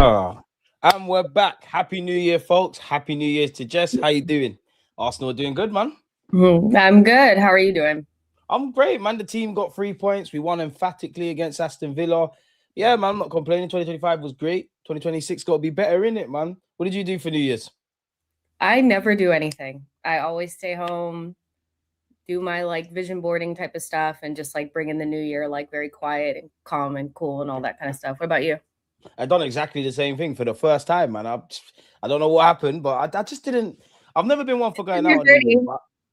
And we're back. Happy New Year, folks. Happy New Year to Jess. How you doing? Arsenal are doing good, man. I'm good. How are you doing? I'm great, man. The team got 3 points. We won emphatically against Aston Villa. Yeah, man, I'm not complaining. 2025 was great. 2026 got to be better, innit, man? What did you do for New Year's? I never do anything. I always stay home, do my vision boarding type of stuff, and just bring in the new year very quiet and calm and cool and all that kind of stuff. What about you? I done exactly the same thing for the first time, man. I don't know what happened, but I just didn't. I've never been one for going out on New Year's.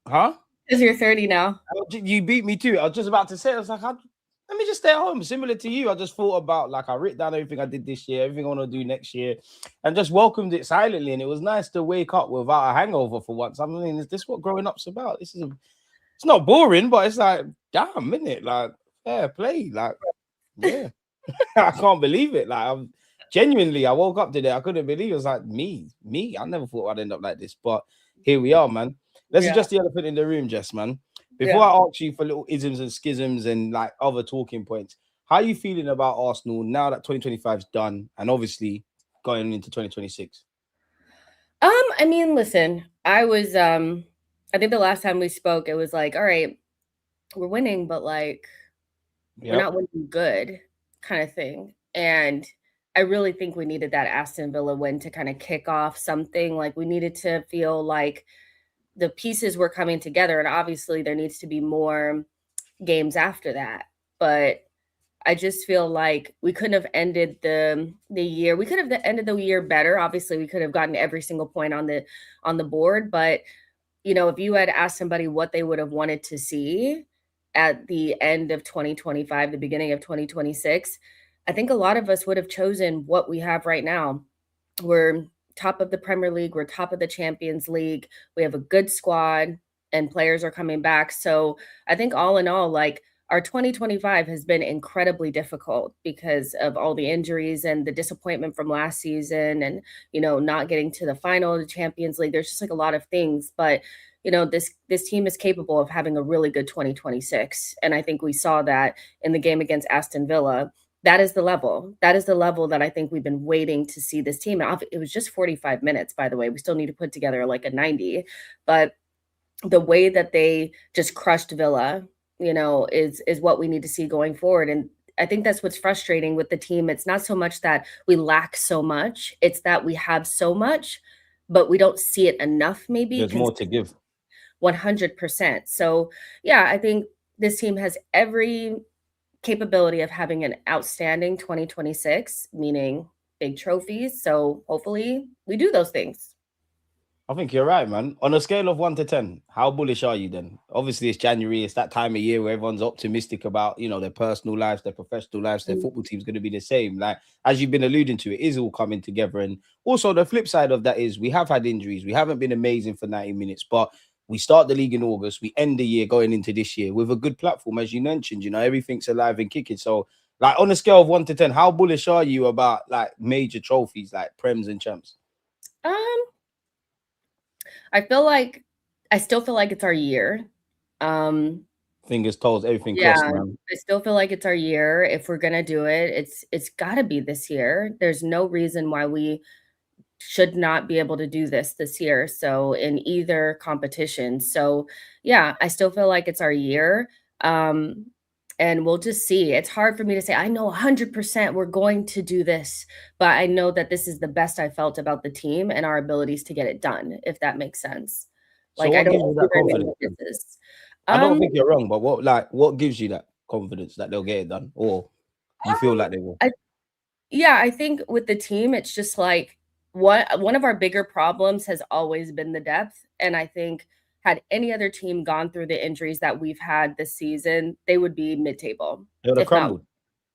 Huh? Because you're 30 now. You beat me too. I was just about to say, I was like, let me just stay at home. Similar to you, I just thought about, I wrote down everything I did this year, everything I want to do next year, and just welcomed it silently. And it was nice to wake up without a hangover for once. I mean, is this what growing up's about? It's not boring, but it's damn, innit? Fair play. Yeah. I can't believe it. I'm genuinely, I woke up today, I couldn't believe it. It was me. I never thought I'd end up like this, but here we are, man. Let's adjust the elephant in the room, Jess, man. Before I ask you for little isms and schisms and other talking points, how are you feeling about Arsenal now that 2025 is done and obviously going into 2026? I mean, listen, I think the last time we spoke, it was all right, we're winning, but we're not winning good kind of thing. And I really think we needed that Aston Villa win to kind of kick off something. We needed to feel like the pieces were coming together, and obviously there needs to be more games after that. But I just feel like we couldn't have ended the year. We could have ended the year better. Obviously, we could have gotten every single point on the board. But if you had asked somebody what they would have wanted to see at the end of 2025, the beginning of 2026, I think a lot of us would have chosen what we have right now. We're top of the Premier League. We're top of the Champions League. We have a good squad and players are coming back. So I think all in all, our 2025 has been incredibly difficult because of all the injuries and the disappointment from last season and, not getting to the final of the Champions League. There's just a lot of things, but this team is capable of having a really good 2026. And I think we saw that in the game against Aston Villa. That is the level. That is the level that I think we've been waiting to see this team. It was just 45 minutes, by the way. We still need to put together a 90. But the way that they just crushed Villa, is what we need to see going forward. And I think that's what's frustrating with the team. It's not so much that we lack so much. It's that we have so much, but we don't see it enough maybe. There's more to give. 100%. So, yeah, I think this team has every capability of having an outstanding 2026, meaning big trophies. So hopefully we do those things. I think you're right, man. On a scale of 1 to 10, how bullish are you then? Obviously, it's January. It's that time of year where everyone's optimistic about, their personal lives, their professional lives, their football team's going to be the same. As you've been alluding to, it is all coming together. And also the flip side of that is we have had injuries. We haven't been amazing for 90 minutes, but we start the league in August. We end the year going into this year with a good platform, as you mentioned. Everything's alive and kicking. So, on a scale of 1 to 10, how bullish are you about major trophies like Prems and Champs? I still feel like it's our year. Fingers, toes, everything crossed, man. I still feel like it's our year. If we're gonna do it, it's got to be this year. There's no reason why we should not be able to do this year. So in either competition. So yeah, I still feel like it's our year. And we'll just see. It's hard for me to say, I know 100% we're going to do this, but I know that this is the best I felt about the team and our abilities to get it done, if that makes sense. So I don't think you're wrong, but what gives you that confidence that they'll get it done, or you feel like they will? I think with the team, it's just one of our bigger problems has always been the depth. And I think had any other team gone through the injuries that we've had this season, they would be mid-table. They would have crumbled.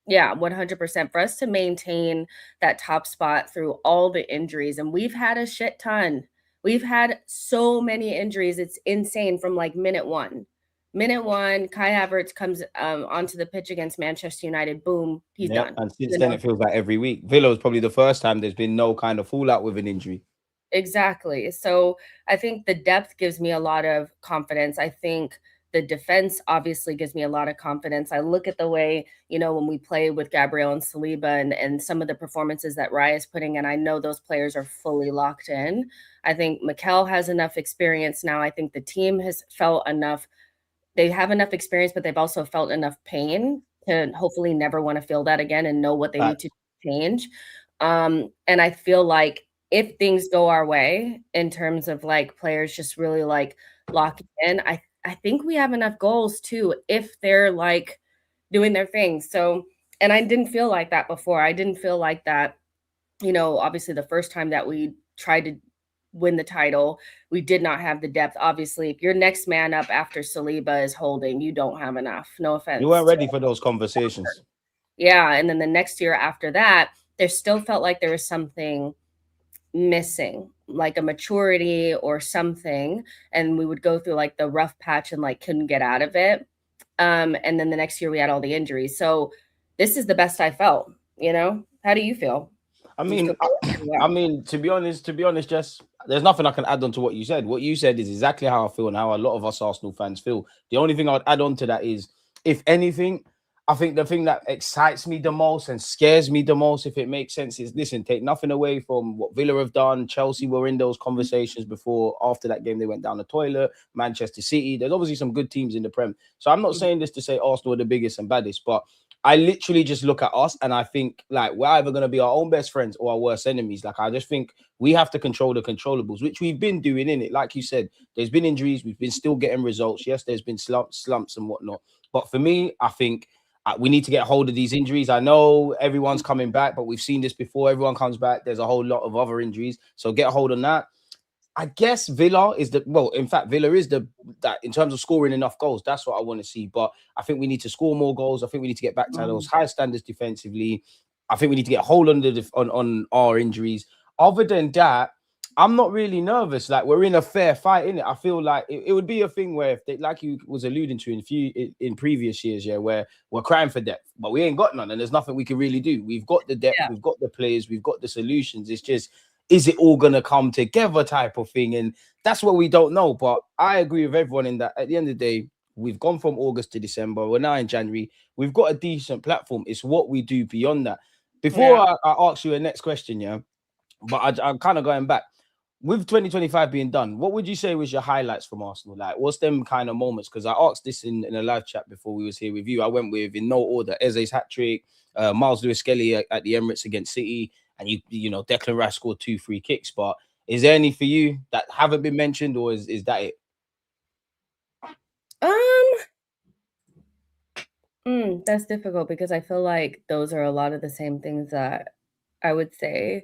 Yeah, 100%. For us to maintain that top spot through all the injuries, and we've had a shit ton. We've had so many injuries. It's insane from minute one. Minute one, Kai Havertz comes onto the pitch against Manchester United. Boom, he's done. And since then, it feels like every week. Villa was probably the first time there's been no kind of fallout with an injury. Exactly. So I think the depth gives me a lot of confidence. I think the the defense obviously gives me a lot of confidence. I look at the way, when we play with Gabriel and Saliba and some of the performances that Raya is putting in, I know those players are fully locked in. I think Mikel has enough experience now. I think the team has felt enough. They have enough experience, but they've also felt enough pain to hopefully never want to feel that again and know what they need to change. And I feel like if things go our way in terms of like players just really like locking in, I think we have enough goals too if they're like doing their thing. So, and I didn't feel like that before. I didn't feel like that, obviously the first time that we tried to win the title, we did not have the depth. Obviously, if your next man up after Saliba is Holding, you don't have enough. No offense. You weren't ready for those conversations. Yeah, and then the next year after that, there still felt like there was something missing, like a maturity or something, and we would go through like the rough patch and like couldn't get out of it. And then the next year we had all the injuries. So this is the best I felt. How do you feel? I mean, to be honest, Jess, there's nothing I can add on to what you said. What you said is exactly how I feel and how a lot of us Arsenal fans feel. The only thing I'd add on to that is, if anything, I think the thing that excites me the most and scares me the most, if it makes sense, is, listen, take nothing away from what Villa have done. Chelsea were in those conversations before. After that game, they went down the toilet. Manchester City. There's obviously some good teams in the Prem. So I'm not saying this to say Arsenal are the biggest and baddest, but I literally just look at us and I think like we're either going to be our own best friends or our worst enemies. Like, I just think we have to control the controllables, which we've been doing in it. Like you said, there's been injuries. We've been still getting results. Yes, there's been slumps and whatnot. But for me, I think we need to get hold of these injuries. I know everyone's coming back, but we've seen this before. Everyone comes back. There's a whole lot of other injuries. So get a hold on that. I guess Villa is Villa is that in terms of scoring enough goals. That's what I want to see. But I think we need to score more goals. I think we need to get back to those high standards defensively. I think we need to get a hold on our injuries. Other than that, I'm not really nervous. Like, we're in a fair fight, innit? I feel like it would be a thing where, if they, like you was alluding to in previous years, where we're crying for depth, but we ain't got none, and there's nothing we can really do. We've got the depth, we've got the players, we've got the solutions. It's just, is it all going to come together type of thing? And that's what we don't know. But I agree with everyone in that at the end of the day, we've gone from August to December. We're now in January. We've got a decent platform. It's what we do beyond that. Before I ask you a next question, but I'm kind of going back. With 2025 being done, what would you say was your highlights from Arsenal? Like, what's them kind of moments? Because I asked this in a live chat before we was here with you. I went with, in no order, Eze's hat-trick, Miles Lewis-Skelly at the Emirates against City, and you know, Declan Rice scored 2 free kicks. But is there any for you that haven't been mentioned, or is that it? That's difficult because I feel like those are a lot of the same things that I would say.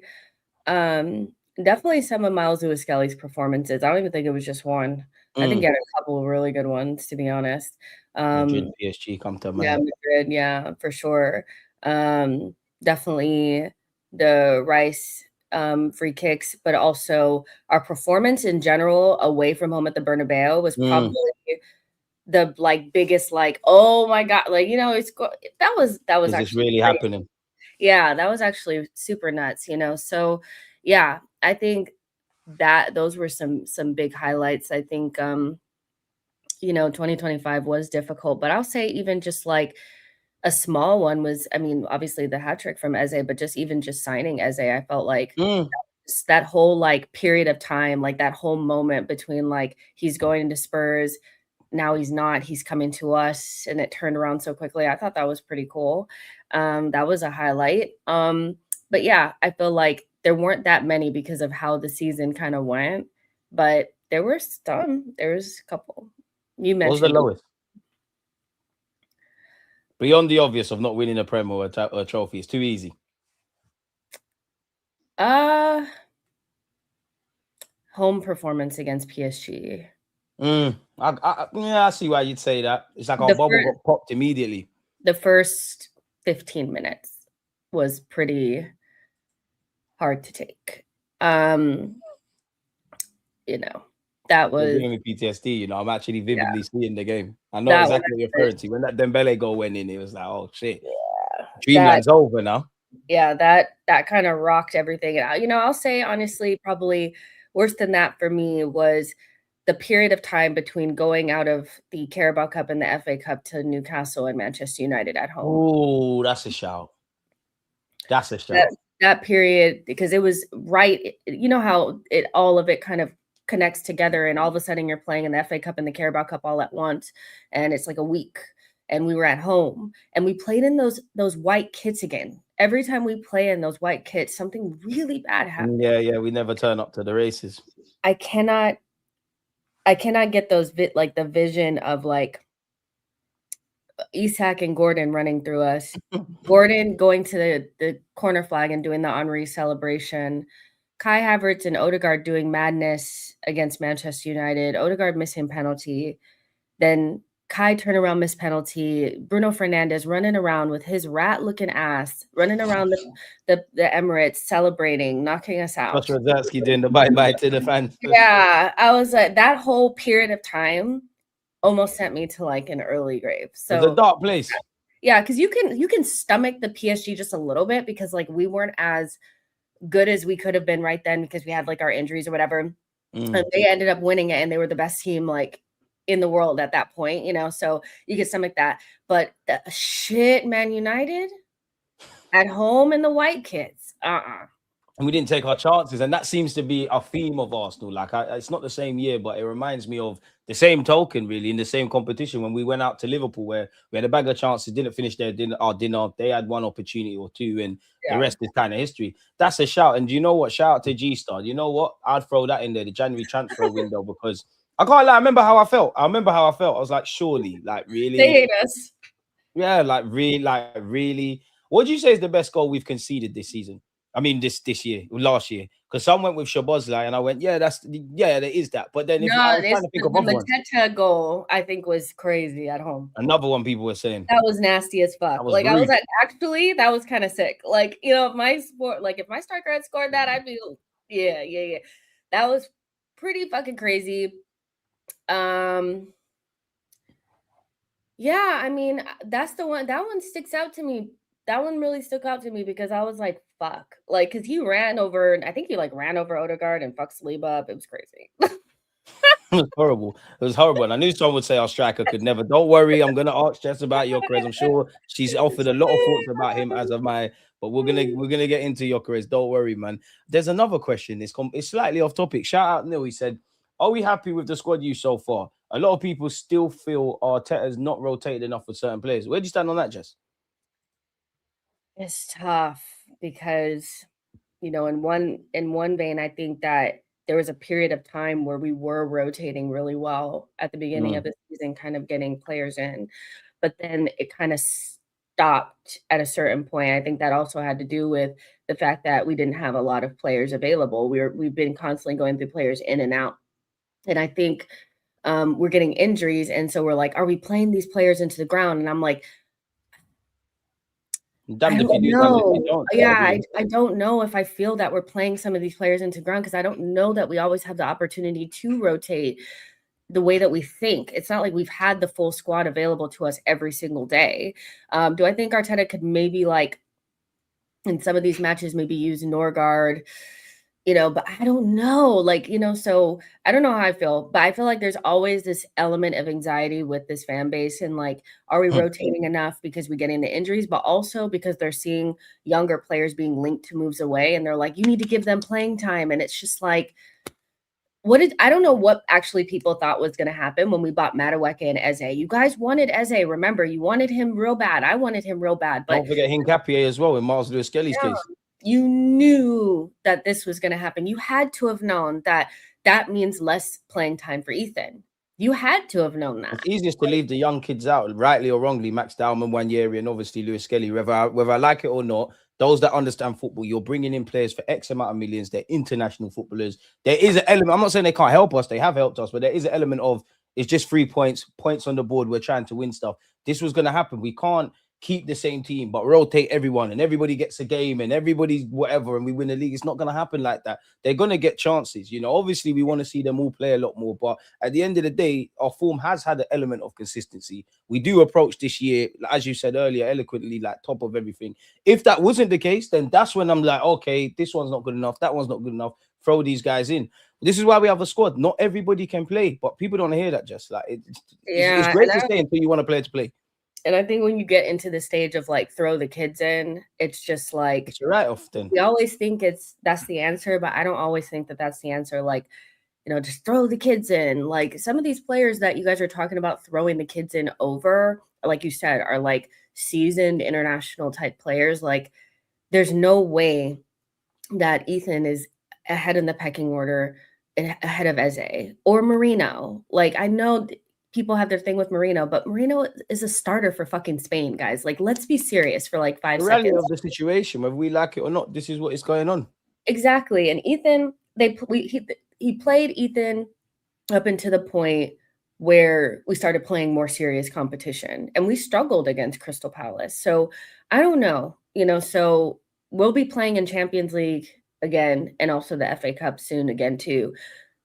Definitely some of Miles Lewis-Skelly's performances. I don't even think it was just one. I think he had a couple of really good ones, to be honest. Madrid, PSG come to mind. Yeah, Madrid, yeah, for sure. Definitely the Rice free kicks, but also our performance in general away from home at the Bernabeu was probably the biggest, oh my god, that was actually just really happening. Yeah, that was actually super nuts, So yeah, I think that those were some big highlights. I think 2025 was difficult, but I'll say even just a small one was, I mean, obviously the hat trick from Eze, but just signing Eze, I felt like that whole period of time, that whole moment between he's going into Spurs, now he's not, he's coming to us, and it turned around so quickly. I thought that was pretty cool. That was a highlight. But yeah, I feel like there weren't that many because of how the season kind of went, but there were some. There was a couple. You mentioned. What was the lowest? Beyond the obvious of not winning a Prem or a trophy, it's too easy. Home performance against PSG. I see why you'd say that. It's like our bubble got popped immediately. The first 15 minutes was pretty hard to take. That was giving me PTSD. I'm actually vividly seeing the game. I know exactly what you're referring to. When that Dembele goal went in, it was like, oh shit, dreamland's over now. Yeah, that kind of rocked everything out. I'll say honestly, probably worse than that for me was the period of time between going out of the Carabao Cup and the FA Cup to Newcastle and Manchester United at home. Oh, that's a shout. That's a shout. That period, because it was right, you know how all of it kind of connects together, and all of a sudden you're playing in the FA Cup and the Carabao Cup all at once, and it's like a week, and we were at home, and we played in those white kits again. Every time we play in those white kits, something really bad happens. Yeah, we never turn up to the races. I cannot get those the vision of like Isak and Gordon running through us. Gordon going to the corner flag and doing the Henry celebration. Kai Havertz and Odegaard doing madness against Manchester United. Odegaard missing penalty. Then Kai turnaround missed penalty. Bruno Fernandes running around with his rat-looking ass, running around the Emirates, celebrating, knocking us out. Josh Rozatsky doing the bye-bye to the fans. Yeah, I was like, that whole period of time almost sent me to like an early grave. So it's a dark place. Yeah, because you can stomach the PSG just a little bit, because like we weren't as good as we could have been right then, because we had like our injuries or whatever. And they ended up winning it, and they were the best team like in the world at that point, you know, so you can stomach that. But the shit, Man United at home in the white kits, and we didn't take our chances, and that seems to be a theme of Arsenal. Like, it's not the same year, but it reminds me of the same token, really, in the same competition when we went out to Liverpool, where we had a bag of chances, didn't finish our dinner. They had one opportunity or two, and the rest is kind of history. That's a shout. And you know what? Shout out to G-Star. You know what? I'd throw that in there, the January transfer window, because I can't lie. I remember how I felt. I was like, surely, like, really? They hate us. Yeah, like, really. What do you say is the best goal we've conceded this season? I mean, this year, last year, because some went with Szoboszlai, and I went, there is that. But then I was trying to think of other ones. The Mateta goal, I think, was crazy at home. Another one people were saying that was nasty as fuck. Like, rude. I was like, actually, that was kind of sick. Like, you know, if my striker had scored that, I'd be, yeah. That was pretty fucking crazy. Yeah, I mean, that's the one. That one sticks out to me. That one really stuck out to me, because I was like, fuck. Like, because he ran over, I think he like ran over Odegaard and fucked Saliba up. It was crazy. It was horrible. It was horrible. And I knew someone would say our striker could never. Don't worry, I'm going to ask Jess about Gyökeres. I'm sure she's offered a lot of thoughts about him as of my, but we're gonna get into Gyökeres. Don't worry, man. There's another question. It's slightly off topic. Shout out Neil. He said, are we happy with the squad use so far? A lot of people still feel Arteta's not rotated enough with certain players. Where do you stand on that, Jess? It's tough, because, you know, in one vein, I think that there was a period of time where we were rotating really well at the beginning of the season, kind of getting players in, but then it kind of stopped at a certain point. I think that also had to do with the fact that we didn't have a lot of players available. We've been constantly going through players in and out, and I think we're getting injuries, and so we're like, are we playing these players into the ground? And I'm like, I don't know. Yeah, I don't know if I feel that we're playing some of these players into ground, because I don't know that we always have the opportunity to rotate the way that we think. It's not like we've had the full squad available to us every single day. Do I think Arteta could maybe, like, in some of these matches, maybe use Norgard, you know, but I don't know, like, you know, so I don't know how I feel, but I feel like there's always this element of anxiety with this fan base, and like, are we rotating enough because we get into injuries, but also because they're seeing younger players being linked to moves away, and they're like, you need to give them playing time. And it's just like, I don't know what actually people thought was going to happen when we bought Madueke and Eze. You guys wanted Eze. Remember, you wanted him real bad. I wanted him real bad. But don't forget Hincapié as well in Miles Lewis-Skelly's case. You knew that this was going to happen. You had to have known that that means less playing time for Ethan. You had to have known that. It's easiest to leave the young kids out, rightly or wrongly. Max Dowman, Wanyeri, and obviously Lewis Skelly. Whether I like it or not, those that understand football, you're bringing in players for X amount of millions. They're international footballers. There is an element. I'm not saying they can't help us. They have helped us, but there is an element of, it's just 3 points on the board. We're trying to win stuff. This was going to happen. We can't keep the same team, but rotate everyone, and everybody gets a game, and everybody's whatever, and we win the league. It's not going to happen like that. They're going to get chances. You know, obviously we want to see them all play a lot more, but at the end of the day, our form has had an element of consistency. We do approach this year, as you said earlier, eloquently, like top of everything. If that wasn't the case, then that's when I'm like, okay, this one's not good enough. That one's not good enough. throw these guys in. This is why we have a squad. Not everybody can play, but people don't hear that. Just like it's great to say until you want a player to play. And I think when you get into the stage of like throw the kids in, it's just like it's right often. We always think that's the answer, but I don't always think that that's the answer. Like, just throw the kids in. Like some of these players that you guys are talking about throwing the kids in over, like you said, are like seasoned international type players. Like there's no way that Ethan is ahead in the pecking order, ahead of Eze or Marino. Like I know people have their thing with Marino, but Marino is a starter for fucking Spain, guys. Like, let's be serious for like 5 seconds. The reality of the situation, whether we like it or not, this is what is going on. Exactly. And Ethan, he played Ethan up until the point where we started playing more serious competition, and we struggled against Crystal Palace. So I don't know, so we'll be playing in Champions League again, and also the FA Cup soon again too.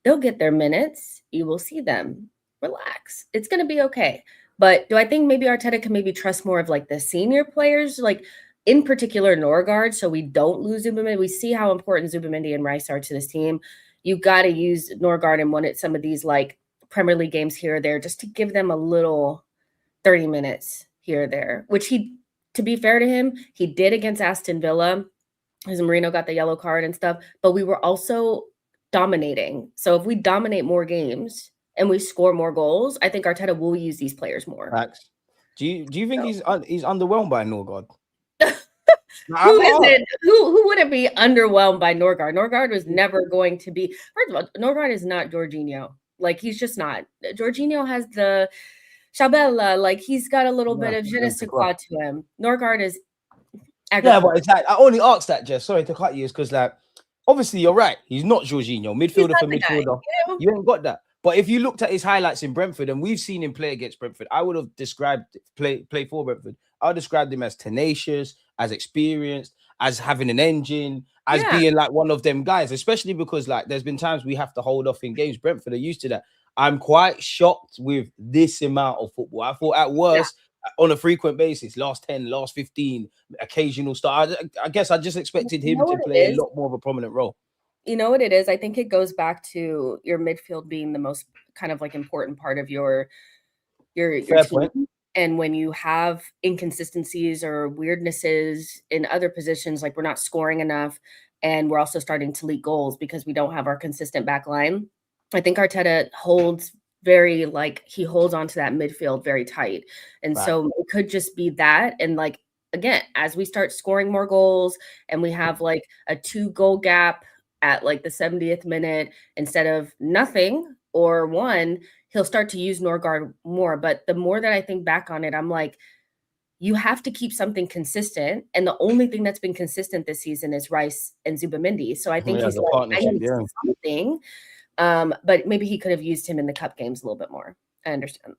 They'll get their minutes. You will see them. Relax. It's going to be okay. But do I think maybe Arteta can maybe trust more of like the senior players, like in particular Norgard, so we don't lose Zubimendi? We see how important Zubimendi and Rice are to this team. You got to use Norgard in some of these like Premier League games here or there just to give them a little 30 minutes here or there, which to be fair to him, he did against Aston Villa, because Marino got the yellow card and stuff, but we were also dominating. So if we dominate more games and we score more goals, I think Arteta will use these players more. Facts. Do you think he's underwhelmed by Norgard? Who isn't? Who wouldn't be underwhelmed by Norgard? Norgard was never going to be. First of all, Norgard is not Jorginho. Like he's just not. Jorginho has the Chabella. Like he's got a little bit of je ne sais quoi to him. Norgard is. Yeah, but it's like I only asked that, Jess. Sorry to cut you, is because like obviously you're right. He's not Jorginho, midfielder for midfielder. You ain't got that. But if you looked at his highlights in Brentford, and we've seen him play against Brentford, I would have described play for Brentford. I would describe him as tenacious, as experienced, as having an engine, as being like one of them guys, especially because like there's been times we have to hold off in games. Brentford are used to that. I'm quite shocked with this amount of football. I thought at worst, on a frequent basis, last 10, last 15, occasional start. I guess I just expected him to play a lot more of a prominent role. You know what it is? I think it goes back to your midfield being the most kind of like important part of your team. Point. And when you have inconsistencies or weirdnesses in other positions, like we're not scoring enough and we're also starting to leak goals because we don't have our consistent back line, I think Arteta holds onto that midfield very tight. And so it could just be that. And like, again, as we start scoring more goals and we have like a 2-goal gap at like the 70th minute instead of nothing or 1, he'll start to use Norgard more. But the more that I think back on it, I'm like, you have to keep something consistent. And the only thing that's been consistent this season is Rice and Zubimendi. So I think he's like, I need something. But maybe he could have used him in the cup games a little bit more. I understand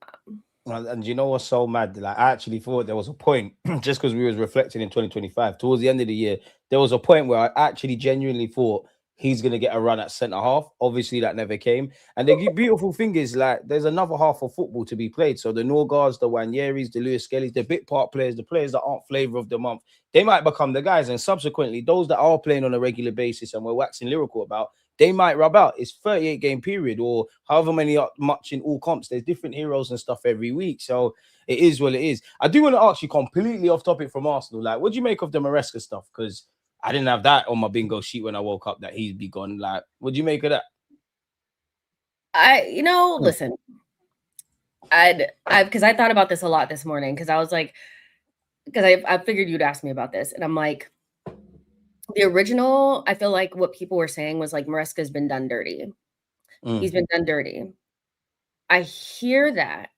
that. And you know what's so mad? Like I actually thought there was a point, just because we was reflecting in 2025, towards the end of the year, there was a point where I actually genuinely thought he's going to get a run at centre-half. Obviously, that never came. And the beautiful thing is, like, there's another half of football to be played. So the Norgards, the Wanieris, the Lewis Kellys, the bit part players, the players that aren't flavour of the month, they might become the guys. And subsequently, those that are playing on a regular basis and we're waxing lyrical about, they might rub out. It's 38-game period or however much in all comps. There's different heroes and stuff every week. So it is what it is. I do want to ask you completely off topic from Arsenal. Like, what do you make of the Maresca stuff? Because I didn't have that on my bingo sheet when I woke up that he'd be gone. Like, what do you make of that? Listen, because I thought about this a lot this morning because I was like, because I figured you'd ask me about this. And I'm like, the original, I feel like what people were saying was like, Maresca's been done dirty. He's been done dirty. I hear that.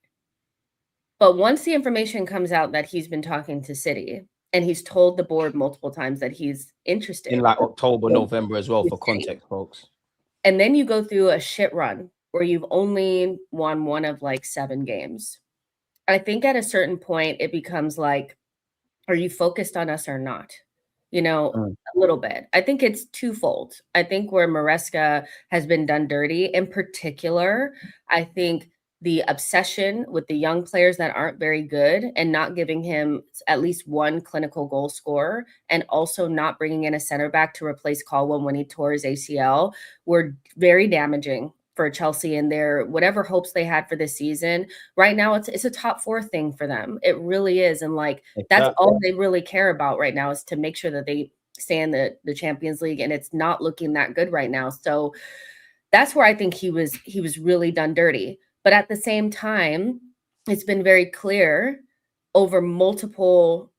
But once the information comes out that he's been talking to City, and he's told the board multiple times that he's interested. In like October, November as well, for context, folks. And then you go through a shit run where you've only won 1 of like 7 games. I think at a certain point, it becomes like, are you focused on us or not? A little bit. I think it's twofold. I think where Maresca has been done dirty, in particular, I think the obsession with the young players that aren't very good and not giving him at least one clinical goal scorer, and also not bringing in a center back to replace Caldwell when he tore his ACL were very damaging for Chelsea and their whatever hopes they had for this season. Right now, it's a top 4 thing for them. It really is. And like, that's all they really care about right now, is to make sure that they stay in the Champions League, and it's not looking that good right now. So that's where I think he was really done dirty. But at the same time, it's been very clear over multiple,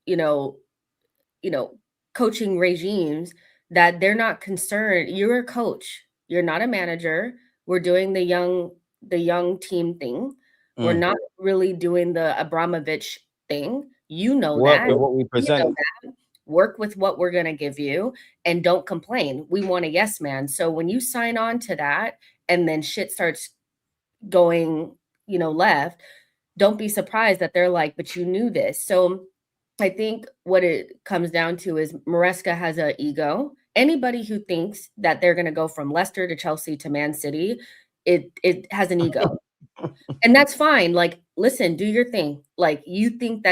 coaching regimes that they're not concerned. You're a coach. You're not a manager. We're doing the young team thing. We're not really doing the Abramovich thing. You know Work that. with what we present. You know that. Work with what we're going to give you, and don't complain. We want a yes man. So when you sign on to that and then shit starts going, left, don't be surprised that they're like, but you knew this. So I think what it comes down to is Maresca has an ego. Anybody who thinks that they're going to go from Leicester to Chelsea to Man City, it has an ego. And that's fine. Like, listen, do your thing. Like, if you think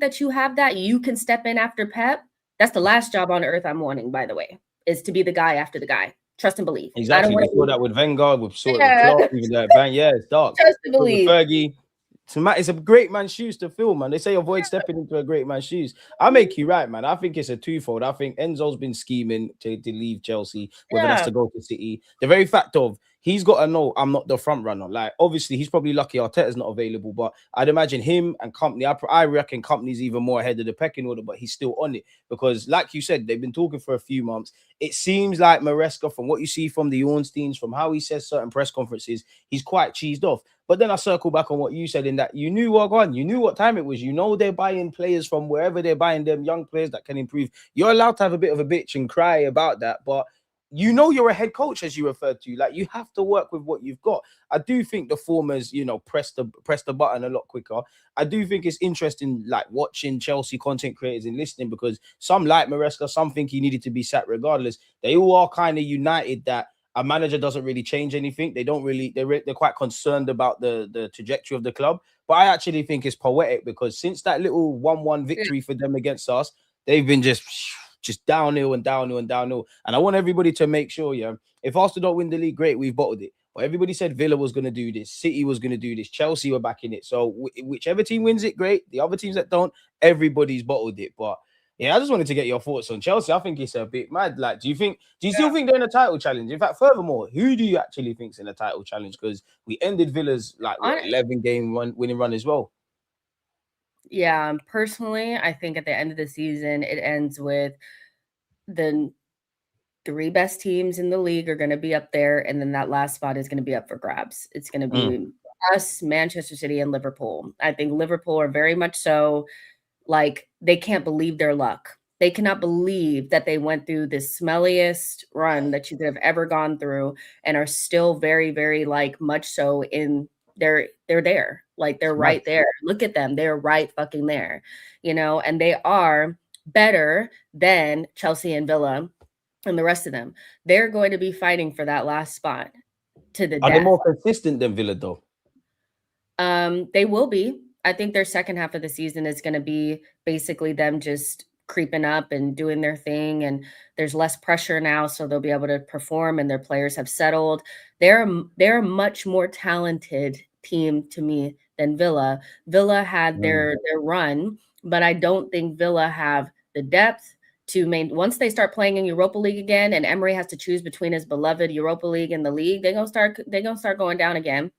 that you have that, you can step in after Pep. That's the last job on earth I'm wanting, by the way, is to be the guy after the guy. Trust and believe. Exactly. We saw that with Wenger, with sort of Klopp, even that bang. Yeah, it's dark. Trust and believe. Fergie. It's a great man's shoes to fill, man. They say avoid stepping into a great man's shoes. I make you right, man. I think it's a twofold. I think Enzo's been scheming to leave Chelsea, whether that's to go to City. The very fact of he's got to know I'm not the front runner. Like, obviously, he's probably lucky Arteta's not available, but I'd imagine him and company. I reckon company's even more ahead of the pecking order, but he's still on it because, like you said, they've been talking for a few months. It seems like Maresca, from what you see from the Ornsteins, from how he says certain press conferences, he's quite cheesed off. But then I circle back on what you said in that you knew you knew what time it was. You know they're buying players from wherever they're buying them, young players that can improve. You're allowed to have a bit of a bitch and cry about that, but you're a head coach, as you referred to. Like, you have to work with what you've got. I do think the formers, press the button a lot quicker. I do think it's interesting, like, watching Chelsea content creators and listening, because some like Maresca, some think he needed to be sacked regardless. They all are kind of united that a manager doesn't really change anything. They're quite concerned about the trajectory of the club. But I actually think it's poetic, because since that little 1-1 victory for them against us, they've been just downhill and downhill and downhill. And I want everybody to make sure, if Arsenal don't win the league, great, we've bottled it. But everybody said Villa was going to do this, City was going to do this, Chelsea were backing it. So whichever team wins it, great. The other teams that don't, everybody's bottled it. But yeah, I just wanted to get your thoughts on Chelsea. I think it's a bit mad. Like, do you still think they're in a title challenge? In fact, furthermore, who do you actually think's in a title challenge? Because we ended Villa's 11-game winning run as well. Yeah, personally, I think at the end of the season, it ends with the 3 best teams in the league are going to be up there, and then that last spot is going to be up for grabs. It's going to be us, Manchester City, and Liverpool. I think Liverpool are very much so, like, they can't believe their luck. They cannot believe that they went through the smelliest run that you could have ever gone through and are still very, very, like, much so in they're there. Like, they're right there. Look at them. They're right fucking there, and they are better than Chelsea and Villa and the rest of them. They're going to be fighting for that last spot to the death. Are they more consistent than Villa, though? They will be. I think their second half of the season is going to be basically them just creeping up and doing their thing, and there's less pressure now, so they'll be able to perform, and their players have settled. They're a much more talented team to me than Villa. Villa had their run, but I don't think Villa have the depth to once they start playing in Europa League again, and Emery has to choose between his beloved Europa League and the league, they're gonna start going down again.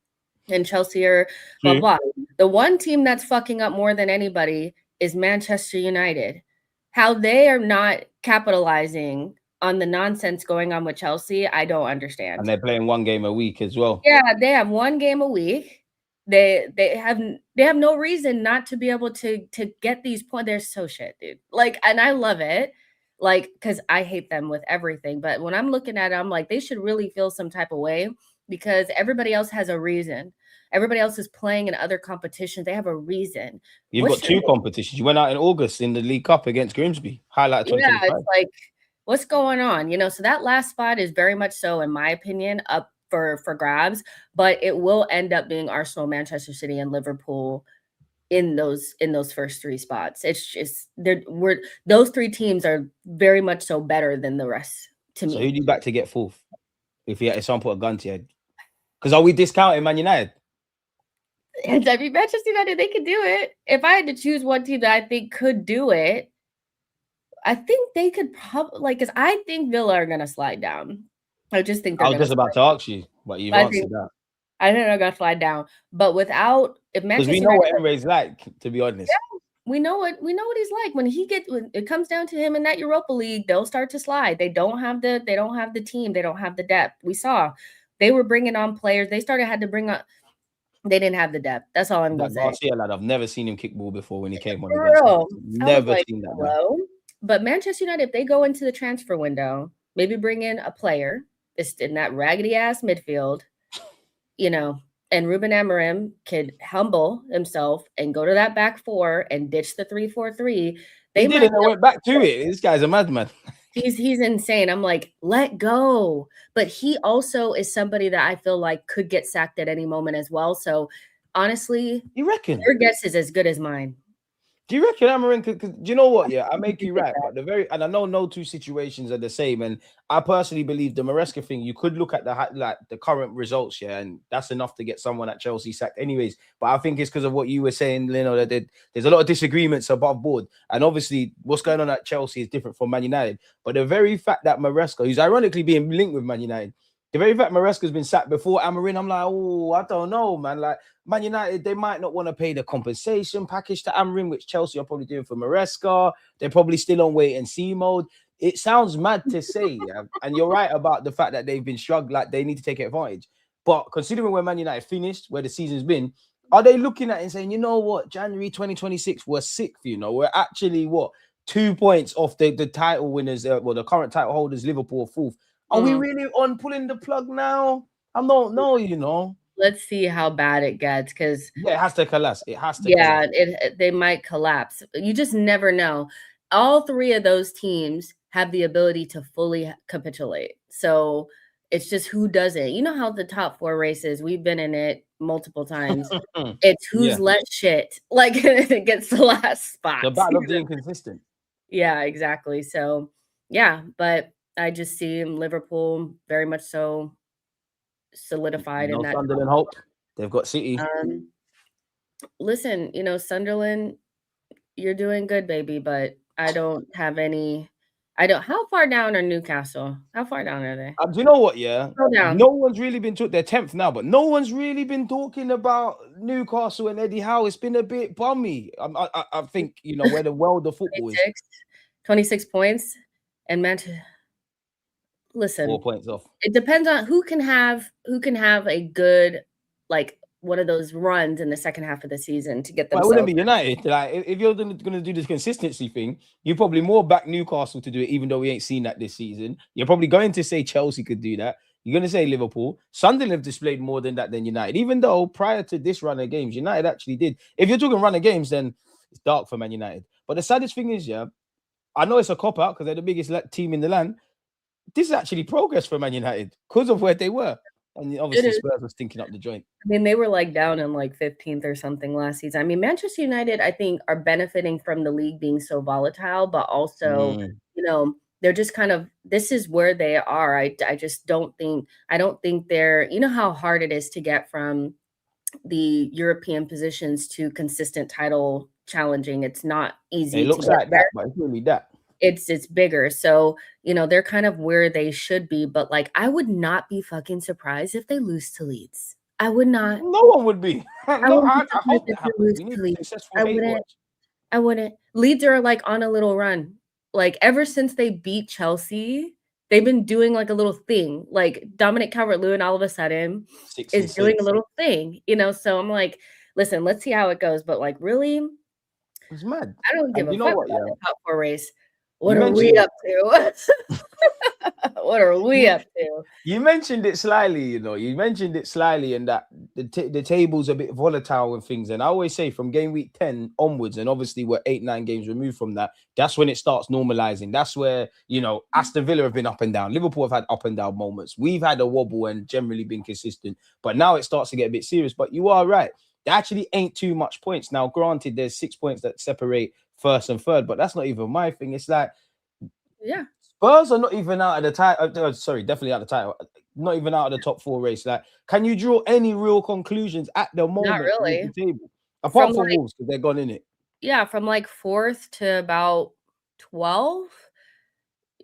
And Chelsea are blah blah. The one team that's fucking up more than anybody is Manchester United. How they are not capitalizing on the nonsense going on with Chelsea, I don't understand. And they're playing 1 game a week as well. Yeah, they have 1 game a week. They have no reason not to be able to get these points. They're so shit, dude. Like, and I love it. Like, because I hate them with everything. But when I'm looking at it, I'm like, they should really feel some type of way, because everybody else has a reason. Everybody else is playing in other competitions. They have a reason. You've got 2 competitions. You went out in August in the League Cup against Grimsby. Highlight 2025. Yeah, it's like, what's going on? So that last spot is very much so, in my opinion, up for grabs, but it will end up being Arsenal, Manchester City, and Liverpool in those first 3 spots. It's just those 3 teams are very much so better than the rest to me. So who do you back to get 4th? If you had someone put a gun to your head, because are we discounting Man United? I mean, Manchester United, they could do it. If I had to choose one team that I think could do it, I think they could probably, because I think Villa are going to slide down. I just think I was just about to ask you, but you've answered that. I think they're going to slide down, but if Manchester, because we know what Emre's like, to be honest. Yeah, we know what he's like. When it comes down to him in that Europa League, they'll start to slide. They don't have the team. They don't have the depth. We saw they were bringing on players. They had to bring on. They didn't have the depth. That's all I'm going to say. Garcia, lad, I've never seen him kick ball before when he came on. Never seen that. Hello? But Manchester United, if they go into the transfer window, maybe bring in a player in that raggedy ass midfield, and Ruben Amorim could humble himself and go to that back 4 and ditch the 3-4-3. They did it and went back to it. This guy's a madman. He's insane. I'm like, let go. But he also is somebody that I feel like could get sacked at any moment as well. So honestly, you reckon your guess is as good as mine. Do you reckon Amorim could? Do you know what? Yeah, I make you right, but and I know no 2 situations are the same. And I personally believe the Maresca thing, you could look at the current results, yeah, and that's enough to get someone at Chelsea sacked, anyways. But I think it's because of what you were saying, Leno, that there's a lot of disagreements above board, and obviously what's going on at Chelsea is different from Man United. But the very fact that Maresca, who's ironically being linked with Man United, the very fact Maresca's been sacked before Amorim, I'm like, oh, I don't know, man. Like, Man United, they might not want to pay the compensation package to Amorim, which Chelsea are probably doing for Maresca. They're probably still on wait and see mode. It sounds mad to say, yeah? And you're right about the fact that they've been struggling, like they need to take advantage. But considering where Man United finished, where the season's been, are they looking at it and saying, you know what, January 2026, we're 6th, we're actually, 2 points off the title winners, the current title holders, Liverpool, 4th. Are we really on pulling the plug now? I don't know, Let's see how bad it gets, because it has to collapse. It has to. Yeah, they might collapse. You just never know. All 3 of those teams have the ability to fully capitulate. So it's just who doesn't. You know how the top 4 races, we've been in it multiple times. It's who's let shit like against the last spot. The battle of the inconsistent. Yeah, exactly. So yeah, but I just see Liverpool very much so solidified in that. Sunderland hope. They've got City. Listen, Sunderland, you're doing good, baby, but I don't have any. How far down are Newcastle? How far down are they? Do you know what? Yeah, down. No one's really been they're 10th now, but no one's really been talking about Newcastle and Eddie Howe. It's been a bit bummy. I think where the world of football is. 26 points, and Manchester. Listen, 4 points off. It depends on who can have a good, like, one of those runs in the second half of the season to get them. Well, it wouldn't be United. Like, if you're going to do this consistency thing, you probably more back Newcastle to do it, even though we ain't seen that this season. You're probably going to say Chelsea could do that. You're going to say Liverpool. Sunderland have displayed more than that than United, even though prior to this run of games, United actually did. If you're talking run of games, then it's dark for Man United. But the saddest thing is, I know it's a cop-out because they're the biggest team in the land. This is actually progress for Man United because of where they were. And obviously Spurs was stinking up the joint. I mean, they were like down in like 15th or something last season. I mean, Manchester United, I think, are benefiting from the league being so volatile, but also, they're just kind of, this is where they are. I don't think they're, how hard it is to get from the European positions to consistent title challenging. It's not easy. It looks like that, but it's really that. It's bigger. So, they're kind of where they should be. But like, I would not be fucking surprised if they lose to Leeds. I would not. No one would be. I hope they lose to Leeds. I wouldn't. Leeds are like on a little run. Like ever since they beat Chelsea, they've been doing like a little thing. Like Dominic Calvert-Lewin all of a sudden is doing a little thing, So I'm like, listen, let's see how it goes. But like, really? It's mad. I don't give a fuck about the top 4 race. What are we up to? What are we up to? You mentioned it slyly, and that the table's a bit volatile and things. And I always say from game week 10 onwards, and obviously we're 8-9 games removed from that, that's when it starts normalizing. That's where, Aston Villa have been up and down. Liverpool have had up and down moments. We've had a wobble and generally been consistent. But now it starts to get a bit serious. But you are right. There actually ain't too much points. Now, granted, there's 6 points that separate first and third, but that's not even my thing. It's like, yeah, Spurs are not even out of the title. Definitely out of the title. Not even out of the top 4 race. Like, can you draw any real conclusions at the moment? not really. With the table? Apart from Wolves, because they're gone in it. Yeah, from like 4th to about 12.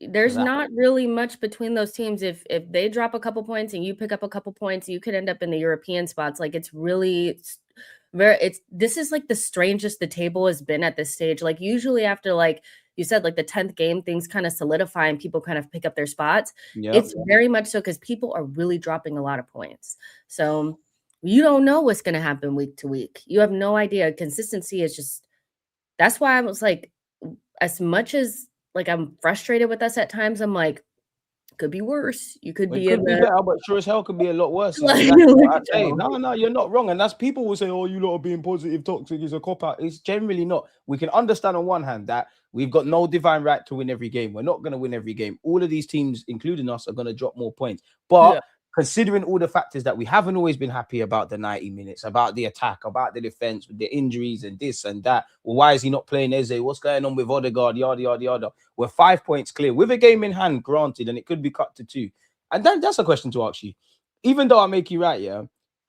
There's not really much between those teams. If they drop a couple points and you pick up a couple points, you could end up in the European spots. Like, it's really this is like the strangest the table has been at this stage. Like, usually after, like you said, like the 10th game, things kind of solidify and people kind of pick up their spots. Yep. It's very much so because people are really dropping a lot of points. So you don't know what's going to happen week to week. You have no idea. Consistency is just, that's why I was like, as much as like I'm frustrated with us at times, I'm like, could be worse. You could be in better, but sure as hell could be a lot worse. No, you're not wrong. And that's, people will say, oh, you lot are being positive, toxic is a cop-out. It's generally not. We can understand on one hand that we've got no divine right to win every game. We're not going to win every game. All of these teams, including us, are going to drop more points. But considering all the factors that we haven't always been happy about, the 90 minutes, about the attack, about the defense, with the injuries and this and that. Well, why is he not playing Eze? What's going on with Odegaard? Yada, yada, yada. We're 5 points clear with a game in hand, granted, and it could be cut to 2. And that's a question to ask you. Even though I make you right,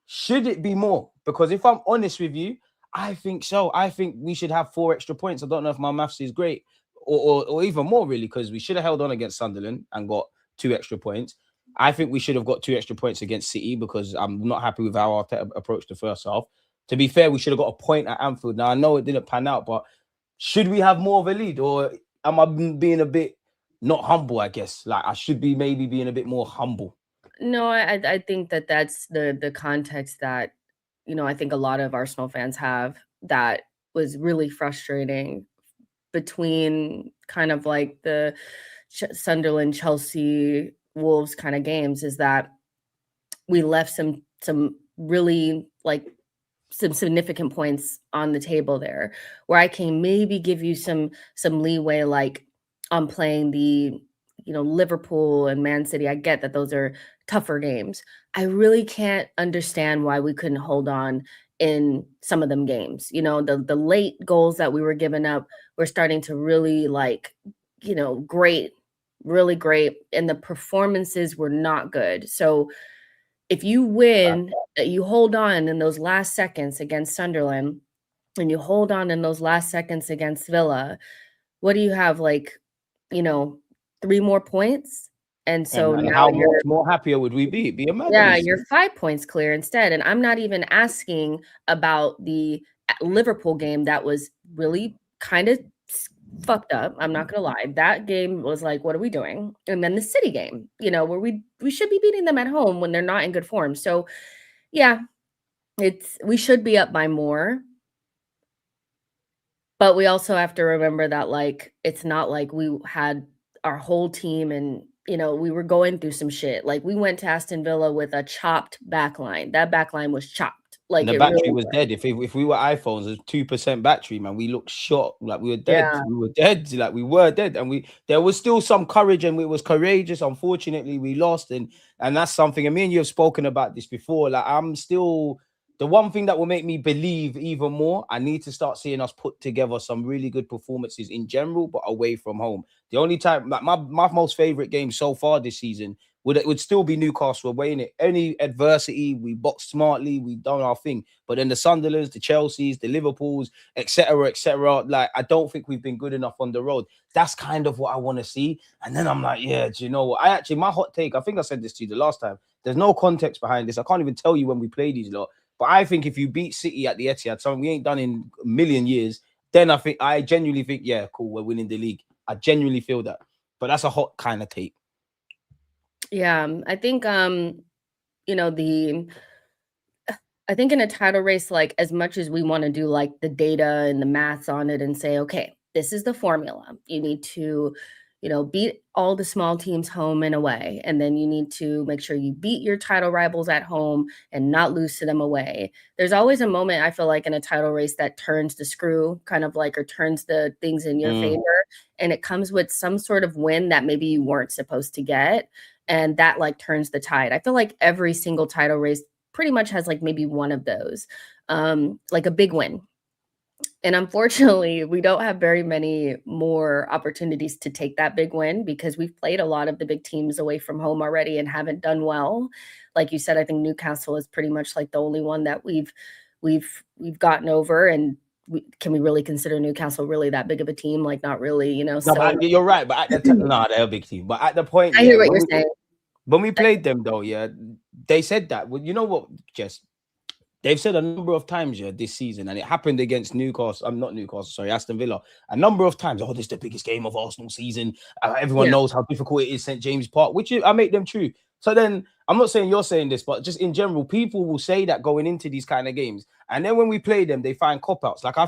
should it be more? Because if I'm honest with you, I think so. I think we should have 4 extra points. I don't know if my maths is great or even more, really, because we should have held on against Sunderland and got 2 extra points. I think we should have got 2 extra points against City because I'm not happy with how Arteta approached the first half. To be fair, we should have got a point at Anfield. Now, I know it didn't pan out, but should we have more of a lead? Or am I being a bit not humble, I guess? Like, I should be maybe being a bit more humble. No, I think that's the context that, I think a lot of Arsenal fans have, that was really frustrating between kind of like the Sunderland, Chelsea, Wolves kind of games, is that we left some really like some significant points on the table there, where I can maybe give you some leeway, like on playing the Liverpool and Man City. I get that those are tougher games. I really can't understand why we couldn't hold on in some of them games. The late goals that we were giving up were starting to really really great, and the performances were not good. So if you win, you hold on in those last seconds against Sunderland, and you hold on in those last seconds against Villa, what do you have? 3 more points? And so and now how much more happier would we be? Be a madness. Yeah, you're 5 points clear instead. And I'm not even asking about the Liverpool game that was really kind of fucked up. I'm not gonna lie. That game was like, what are we doing? And then the City game, where we should be beating them at home when they're not in good form. So yeah, we should be up by more. But we also have to remember that, like, it's not like we had our whole team and we were going through some shit. Like, we went to Aston Villa with a chopped backline. That backline was chopped. Like, and the battery was dead. If we were iPhones, there's 2% battery, man. We looked shot, like we were dead. Yeah. We were dead, like we were dead. And there was still some courage, and it was courageous. Unfortunately, we lost, and that's something. And me and you have spoken about this before. Like, I'm still, the one thing that will make me believe even more, I need to start seeing us put together some really good performances in general, but away from home. The only time, like my most favorite game so far this season would still be Newcastle away. In it, any adversity, we boxed smartly, we done our thing. But then the Sunderlands, the Chelseas, the Liverpools, etc., like, I don't think we've been good enough on the road. That's kind of what I want to see. And then I'm like, yeah, do you know what? My hot take, I think I said this to you the last time. There's no context behind this. I can't even tell you when we play these lot. But I think if you beat City at the Etihad, something we ain't done in a million years, then I genuinely think, yeah, cool, we're winning the league. I genuinely feel that. But that's a hot kind of take. Yeah, I think I think in a title race, like, as much as we want to do like the data and the maths on it and say, okay, this is the formula. You need to, beat all the small teams home and away. And then you need to make sure you beat your title rivals at home and not lose to them away. There's always a moment, I feel like, in a title race that turns the screw, kind of like, or turns the things in your favor. And it comes with some sort of win that maybe you weren't supposed to get. And that like turns the tide. I feel like every single title race pretty much has like maybe one of those, like a big win. And unfortunately, we don't have very many more opportunities to take that big win because we've played a lot of the big teams away from home already and haven't done well. Like you said, I think Newcastle is pretty much like the only one that we've gotten over. And can we really consider Newcastle really that big of a team? Like, not really, No, but you're right. But at the no, they're a big team. But at the point, I hear what you're saying. When we played them, though, they said that. Well, you know what, Jess? They've said a number of times, this season, and it happened against Newcastle. I'm not Newcastle, sorry, Aston Villa. A number of times, this is the biggest game of Arsenal season. Everyone knows how difficult it is, St. James Park, which I make them true. So then, I'm not saying you're saying this, but just in general, people will say that going into these kind of games. And then when we play them, they find cop-outs. Like, I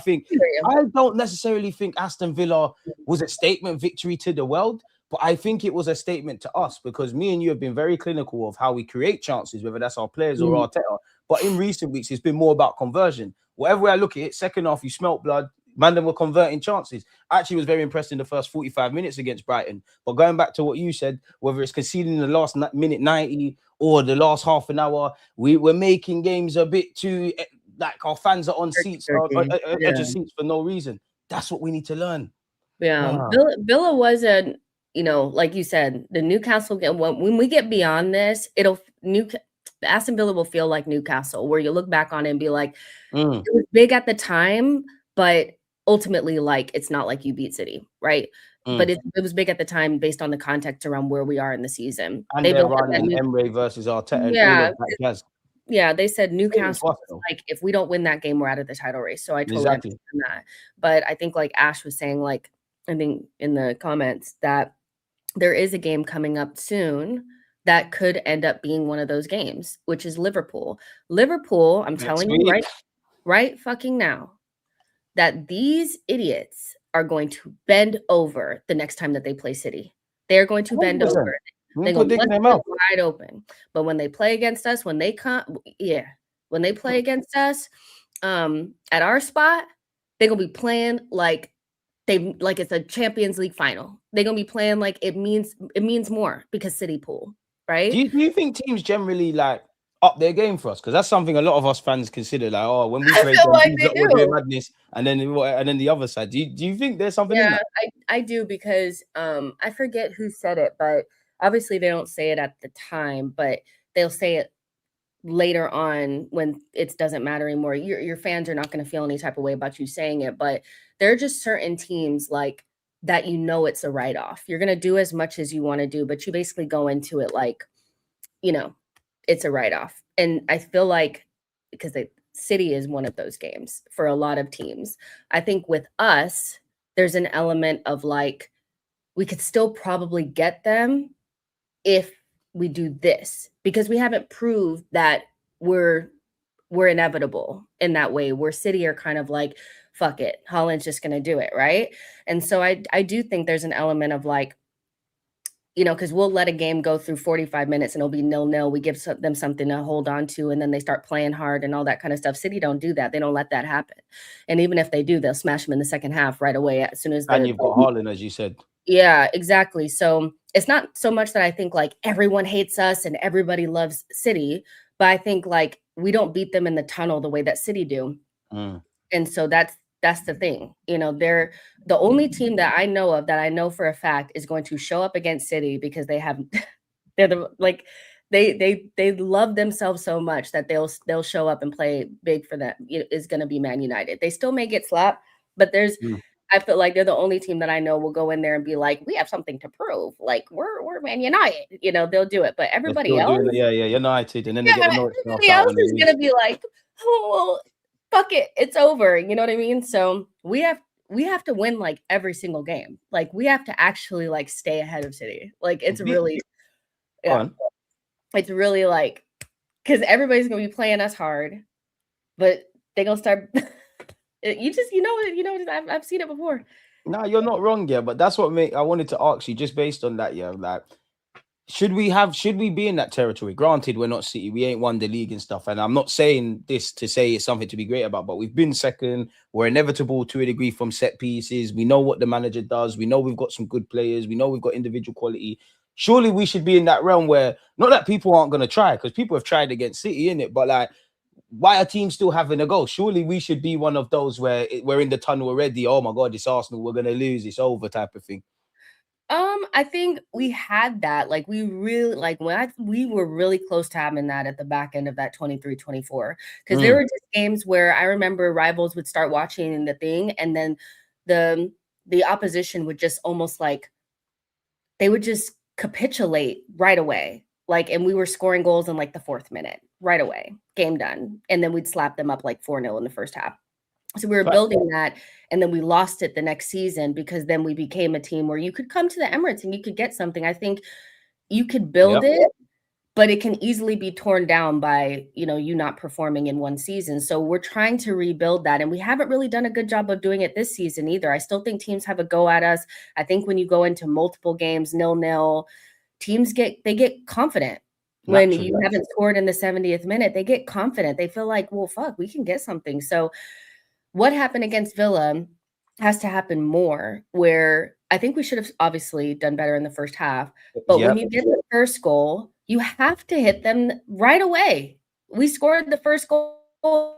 don't necessarily think Aston Villa was a statement victory to the world, but I think it was a statement to us because me and you have been very clinical of how we create chances, whether that's our players or Arteta. But in recent weeks, it's been more about conversion. Whatever way I look at it, second half, you smelt blood. Man, them were converting chances. I actually was very impressed in the first 45 minutes against Brighton. But going back to what you said, whether it's conceding in the last minute 90 or the last half an hour, we're making games a bit too, like our fans are on seats, edge of seats for no reason. That's what we need to learn. Yeah. Villa was like you said, the Newcastle game, when we get beyond this, Aston Villa will feel like Newcastle, where you look back on it and be like, it was big at the time, but ultimately, like, it's not like you beat City, right? But it was big at the time based on the context around where we are in the season. And they're running Emre versus Arteta. Yeah, they said Newcastle, like, if we don't win that game, we're out of the title race. So I totally understand that. But I think, like Ash was saying, like, I think in the comments, that there is a game coming up soon that could end up being one of those games, which is Liverpool. Liverpool, I'm telling you right fucking now, that these idiots are going to bend over the next time that they play City. They're going to bend over. They're going to bust them wide open. But when they play against us, when they play against us at our spot, they're going to be playing like it's a Champions League final. They're going to be playing like it means more because City pool. Right? Do you think teams generally like up their game for us? Because that's something a lot of us fans consider. Like, when we play them, we're doing madness, and then the other side. Do you think there's something in that? I do, because I forget who said it, but obviously they don't say it at the time, but they'll say it later on when it doesn't matter anymore. Your fans are not going to feel any type of way about you saying it, but there are just certain teams like that, it's a write-off. You're going to do as much as you want to do, but you basically go into it like, it's a write-off. And I feel like, because City is one of those games for a lot of teams. I think with us, there's an element of like, we could still probably get them if we do this, because we haven't proved that we're inevitable in that way, where City are kind of like, fuck it, Holland's just going to do it, right? And so I do think there's an element of like, because we'll let a game go through 45 minutes and it'll be 0-0. We give them something to hold on to, and then they start playing hard and all that kind of stuff. City don't do that. They don't let that happen. And even if they do, they'll smash them in the second half right away as soon as. And you've got Haaland, as you said. Yeah, exactly. So it's not so much that I think like everyone hates us and everybody loves City, but I think like we don't beat them in the tunnel the way that City do. And so that's the thing. They're the only team that I know of that I know for a fact is going to show up against City, because they love themselves so much that they'll show up and play big for them. Is going to be Man United. They still may get slapped, but I feel like they're the only team that I know will go in there and be like, we have something to prove. Like, we're Man United. They'll do it. But everybody else, United, and then they get everybody else is going to be like, oh, well, fuck it, it's over. You know what I mean? So we have to win like every single game. Like, we have to actually like stay ahead of City. Like, it's really, it's really like, because everybody's gonna be playing us hard, but they're gonna start. I've seen it before. No, you're not wrong, yeah. But that's what I wanted to ask you, just based on that, yeah. Like, should we be in that territory? Granted, we're not City, we ain't won the league and stuff. And I'm not saying this to say it's something to be great about, but we've been second. We're inevitable to a degree from set pieces. We know what the manager does. We know we've got some good players. We know we've got individual quality. Surely we should be in that realm where not that people aren't going to try, because people have tried against City, in it, but like, why are teams still having a go? Surely we should be one of those where we're in the tunnel already. Oh my God, it's Arsenal. We're going to lose. It's over type of thing. I think we had that. Like, we really, like, we were really close to having that at the back end of that 23-24. Because there were just games where I remember rivals would start watching the thing, and then the opposition would just almost like, they would just capitulate right away. Like, and we were scoring goals in like the 4th minute, right away, game done. And then we'd slap them up like 4-0 in the first half. So we were building that, and then we lost it the next season, because then we became a team where you could come to the Emirates and you could get something. I think you could build it, but it can easily be torn down by, you know, you not performing in one season. So we're trying to rebuild that, and we haven't really done a good job of doing it this season either. I still think teams have a go at us. I think when you go into multiple games 0-0, teams get confident. When you haven't scored in the 70th minute, they get confident. They feel like, well, fuck, we can get something. So what happened against Villa has to happen more, where I think we should have obviously done better in the first half. But when you get the first goal, you have to hit them right away. We scored the first goal,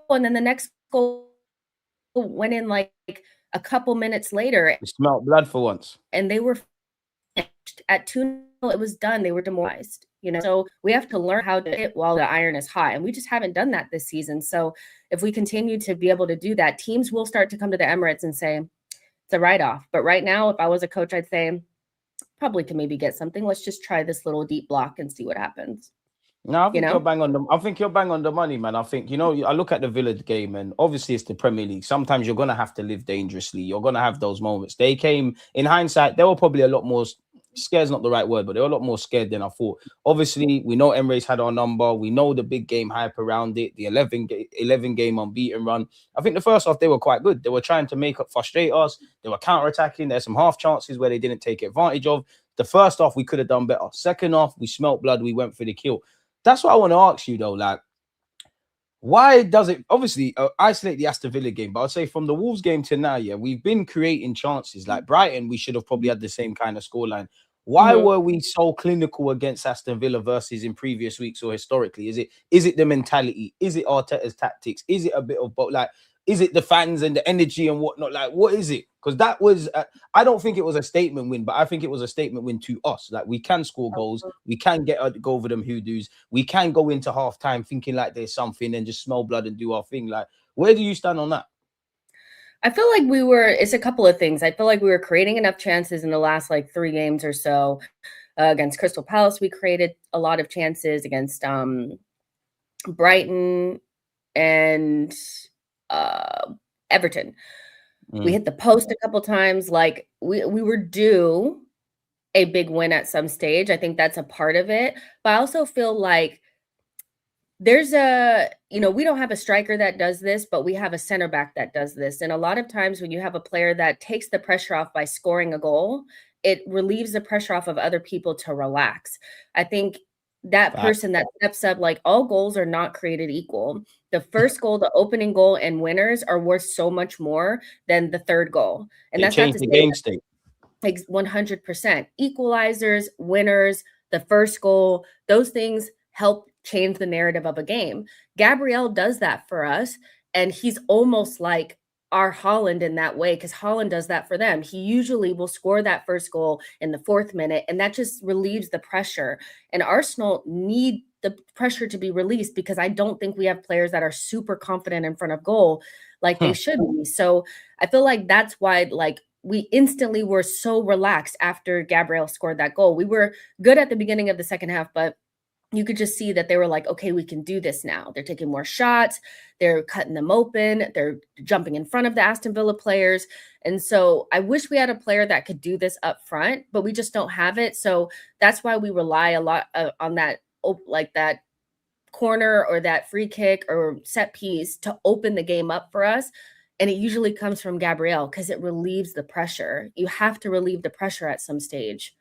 and then the next goal went in like a couple minutes later. We smelled blood for once. And they were finished at 2-0. It was done. They were demoralized. You know, so we have to learn how to hit while the iron is hot. And we just haven't done that this season. So if we continue to be able to do that, teams will start to come to the Emirates and say, it's a write-off. But right now, if I was a coach, I'd say probably can maybe get something. Let's just try this little deep block and see what happens. No, I think you're bang on I think you're bang on the money, man. I think, you know, I look at the Villa game, and obviously it's the Premier League. Sometimes you're going to have to live dangerously. You're going to have those moments. They came, in hindsight, they were probably a lot more scared's not the right word, but they were a lot more scared than I thought. Obviously, we know Emirates had our number. We know the big game hype around it, the 11 game unbeaten run. I think the first half, they were quite good. They were trying to frustrate us. They were counter-attacking. There's some half chances where they didn't take advantage of. The first half, we could have done better. Second half, we smelt blood. We went for the kill. That's what I want to ask you, though. Like, why does it obviously isolate the Aston Villa game? But I'd say from the Wolves game to now, yeah, we've been creating chances. Like Brighton, we should have probably had the same kind of scoreline. Why were we so clinical against Aston Villa versus in previous weeks or historically? Is it the mentality? Is it Arteta's tactics? Is it a bit of both? Like, is it the fans and the energy and whatnot? Like, what is it? Because that was, I don't think it was a statement win, but I think it was a statement win to us. Like, we can score goals. We can go over them hoodoos. We can go into halftime thinking like there's something and just smell blood and do our thing. Like, where do you stand on that? I feel like it's a couple of things. I feel like we were creating enough chances in the last like 3 games or so. Against Crystal Palace, we created a lot of chances. Against Brighton and Everton, we hit the post a couple times. Like, we were due a big win at some stage. I think that's a part of it. But I also feel like there's we don't have a striker that does this, but we have a center back that does this. And a lot of times when you have a player that takes the pressure off by scoring a goal, it relieves the pressure off of other people to relax. I think that person that steps up, like, all goals are not created equal. The first goal, the opening goal, and winners are worth so much more than the third goal. And that's not to the game state. Like 100%. Equalizers, winners, the first goal, those things help change the narrative of a game. Gabriel does that for us, and he's almost like our Haaland in that way, because Haaland does that for them. He usually will score that first goal in the 4th minute, and that just relieves the pressure. And Arsenal need the pressure to be released, because I don't think we have players that are super confident in front of goal like they should be. So I feel like that's why, like, we instantly were so relaxed after Gabriel scored that goal. We were good at the beginning of the second half, but you could just see that they were like, okay, we can do this now. They're taking more shots. They're cutting them open. They're jumping in front of the Aston Villa players. And so I wish we had a player that could do this up front, but we just don't have it. So that's why we rely a lot on that, like that corner or that free kick or set piece to open the game up for us. And it usually comes from Gabriel because it relieves the pressure. You have to relieve the pressure at some stage.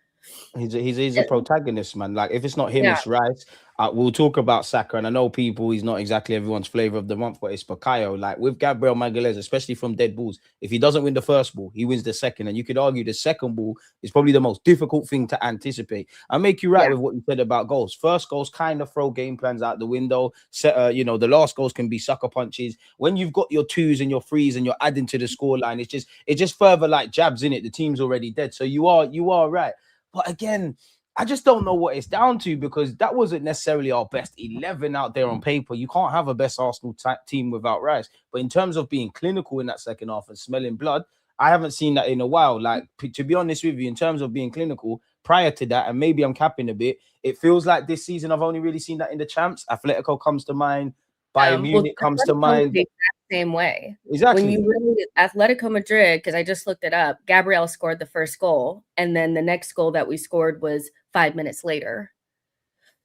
He's a protagonist, man. Like, if it's not him, Yeah. it's Rice. We'll talk about Saka, and I know people, he's not exactly everyone's flavor of the month, but it's Bukayo. Like, with Gabriel Magalhaes, especially from dead balls, if he doesn't win the first ball, he wins the second. And you could argue the second ball is probably the most difficult thing to anticipate. I make you right with what you said about goals. First goals kind of throw game plans out the window. The last goals can be sucker punches. When you've got your twos and your threes and you're adding to the scoreline, it's just further like jabs in it. The team's already dead. So you are right. But again, I just don't know what it's down to, because that wasn't necessarily our best 11 out there on paper. You can't have a best Arsenal team without Rice. But in terms of being clinical in that second half and smelling blood, I haven't seen that in a while. Like, to be honest with you, in terms of being clinical, prior to that, and maybe I'm capping a bit, it feels like this season I've only really seen that in the champs. Atletico comes to mind. Bayern Munich comes to mind. The exact same way. Exactly. When you really, Atletico Madrid, because I just looked it up, Gabriel scored the first goal, and then the next goal that we scored was 5 minutes later.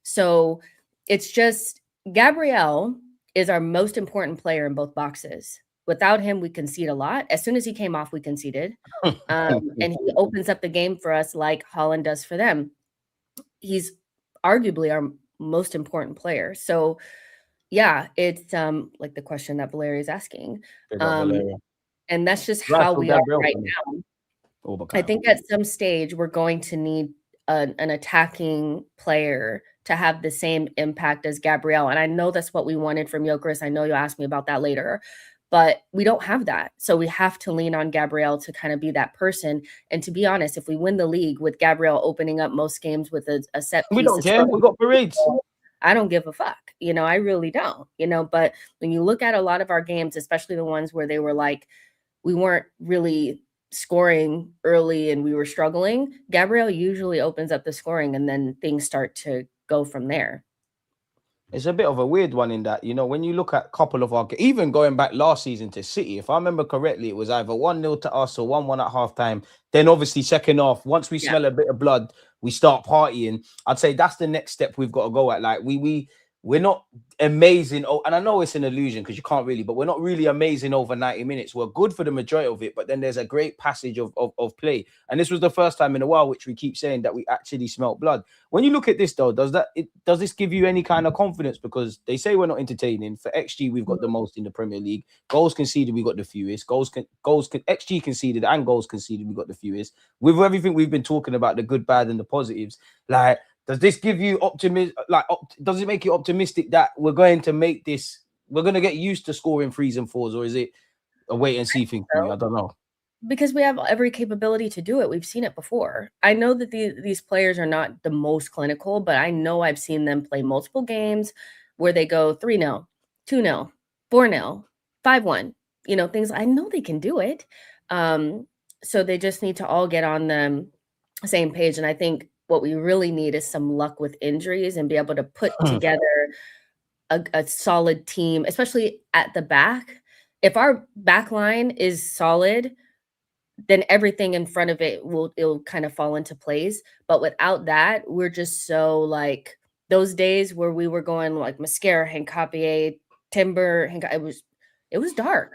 So it's just, Gabriel is our most important player in both boxes. Without him, we concede a lot. As soon as he came off, we conceded. And he opens up the game for us like Holland does for them. He's arguably our most important player. So yeah, it's like the question that Valeria is asking. And that's just how we are right now. I think at some stage we're going to need an attacking player to have the same impact as Gabriel. And I know that's what we wanted from Gyökeres. I know you'll ask me about that later, but we don't have that. So we have to lean on Gabriel to kind of be that person. And to be honest, if we win the league with Gabriel opening up most games with a set piece, we don't care. We've got parades. I don't give a fuck. I really don't, but when you look at a lot of our games, especially the ones where they were like, we weren't really scoring early and we were struggling, Gabriel usually opens up the scoring and then things start to go from there. It's a bit of a weird one in that, when you look at a couple of our, even going back last season to City, if I remember correctly, it was either 1-0 to us or 1-1 at halftime. Then obviously second half, once we smell a bit of blood, we start partying. I'd say that's the next step we've got to go at. Like, we're not amazing. Oh, and I know it's an illusion because you can't really, but we're not really amazing over 90 minutes. We're good for the majority of it, but then there's a great passage of play. And this was the first time in a while, which we keep saying, that we actually smelt blood. When you look at this, though, does this give you any kind of confidence? Because they say we're not entertaining. For XG, we've got the most in the Premier League. Goals conceded, we got the fewest. XG conceded and goals conceded, we got the fewest. With everything we've been talking about, the good, bad, and the positives, like, does this give you optimism? Like, does it make you optimistic that we're going to make this? We're going to get used to scoring 3s and 4s, or is it a wait and see thing for you? I don't know. Because we have every capability to do it. We've seen it before. I know that these players are not the most clinical, but I know I've seen them play multiple games where they go 3-0, 2-0, 4-0, 5-1. Things. I know they can do it. So they just need to all get on the same page. And I think what we really need is some luck with injuries and be able to put together a solid team, especially at the back. If our back line is solid, then everything in front of it'll kind of fall into place. But without that, we're just so like those days where we were going like Mascara, Hincapié, Timber, it was dark.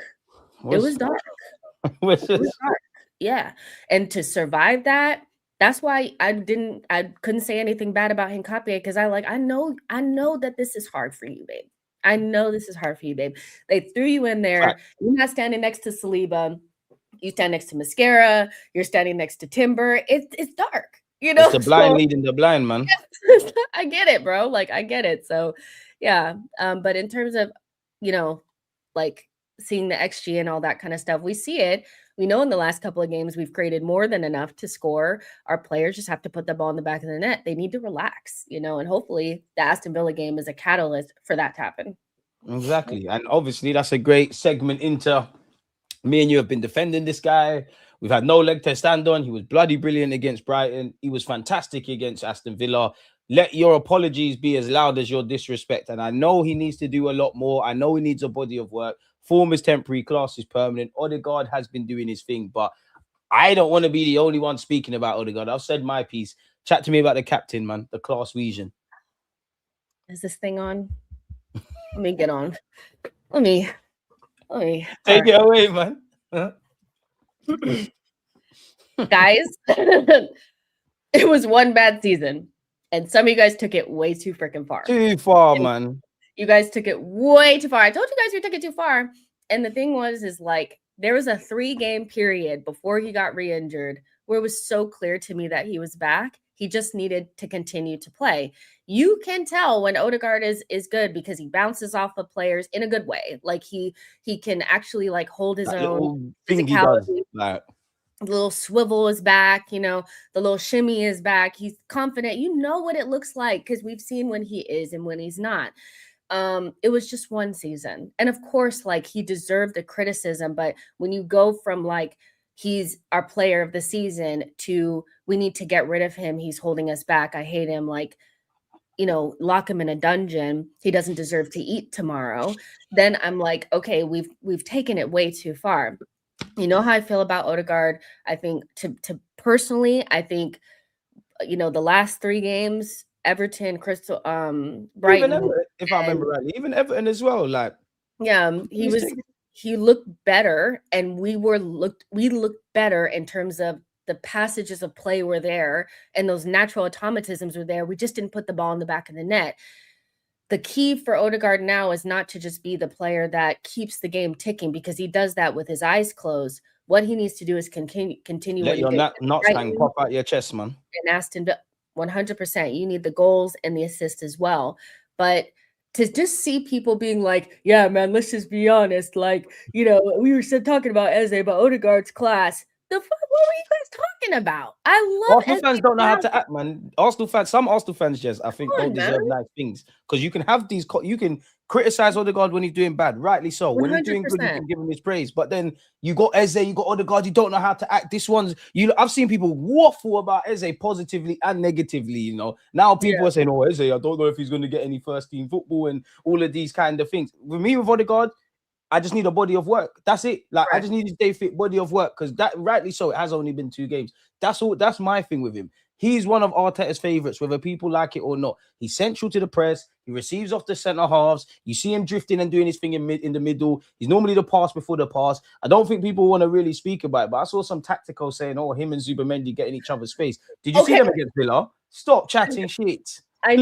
It was dark. It was dark. Yeah. And to survive that, that's why I couldn't say anything bad about Hincapié, because I know that this is hard for you, babe. I know this is hard for you, babe. They threw you in there. Right. You're not standing next to Saliba. You stand next to Mascara. You're standing next to Timber. It's dark. It's the blind leading the blind, man. I get it, bro. Like, I get it. So, yeah. But in terms of, like seeing the XG and all that kind of stuff, we see it. We know in the last couple of games we've created more than enough to score. Our players just have to put the ball in the back of the net. They need to relax, and hopefully the Aston Villa game is a catalyst for that to happen. Exactly. And obviously that's a great segment into me and you have been defending this guy. We've had no leg to stand on. He was bloody brilliant against Brighton. He was fantastic against Aston Villa. Let your apologies be as loud as your disrespect. And I know he needs to do a lot more. I know he needs a body of work. Form is temporary, class is permanent. Odegaard has been doing his thing, but I don't want to be the only one speaking about Odegaard. I've said my piece. Chat to me about the captain, man, the class vision. Is this thing on? Let me get on. Let me Take it away, man. Guys, it was one bad season, and some of you guys took it way too freaking far. Too far, man. You guys took it way too far. I told you guys you took it too far. And the thing was, is like, there was a 3-game period before he got re-injured where it was so clear to me that he was back. He just needed to continue to play. You can tell when Odegaard is good because he bounces off of players in a good way. Like he can actually like hold his own physicality. Like, the little swivel is back, you know, the little shimmy is back. He's confident. You know what it looks like because we've seen when he is and when he's not. It was just one season. And of course, like he deserved the criticism. But when you go from like he's our player of the season to we need to get rid of him, he's holding us back, I hate him, like, you know, lock him in a dungeon, he doesn't deserve to eat tomorrow, then I'm like, okay, we've taken it way too far. You know how I feel about Odegaard. I think to personally, I think, you know, the last 3 games, Everton, Crystal, Brighton, Everton, if I remember rightly, even Everton as well. Like, yeah, he looked better, and we looked better in terms of the passages of play were there, and those natural automatisms were there. We just didn't put the ball in the back of the net. The key for Odegaard now is not to just be the player that keeps the game ticking, because he does that with his eyes closed. What he needs to do is continue. Let your nuts hang pop out your chest, man. And Aston Villa, 100%. You need the goals and the assist as well. But to just see people being like, yeah, man, let's just be honest. Like, you know, we were still talking about Eze, but Odegaard's class. The fuck, what were you guys talking about? I love Arsenal fans don't know how to act, man. Some Arsenal fans just, I think, don't deserve nice things, because you can have these, you can criticize Odegaard when he's doing bad, rightly so. When 100%. He's doing good, you can give him his praise. But then you got Eze, you got Odegaard, you don't know how to act. I've seen people waffle about Eze positively and negatively. You know, now people are saying, "Oh, Eze, I don't know if he's going to get any first team football," and all of these kind of things. With me, with Odegaard, I just need a body of work. That's it. Like, I just need a stay fit body of work, because that, rightly so, it has only been 2 games. That's all. That's my thing with him. He's one of Arteta's favorites, whether people like it or not. He's central to the press. He receives off the centre halves. You see him drifting and doing his thing in the middle. He's normally the pass before the pass. I don't think people want to really speak about it, but I saw some tactical saying, "Oh, him and Zubimendi getting each other's face." Did you see them against Villa? Stop chatting shit. I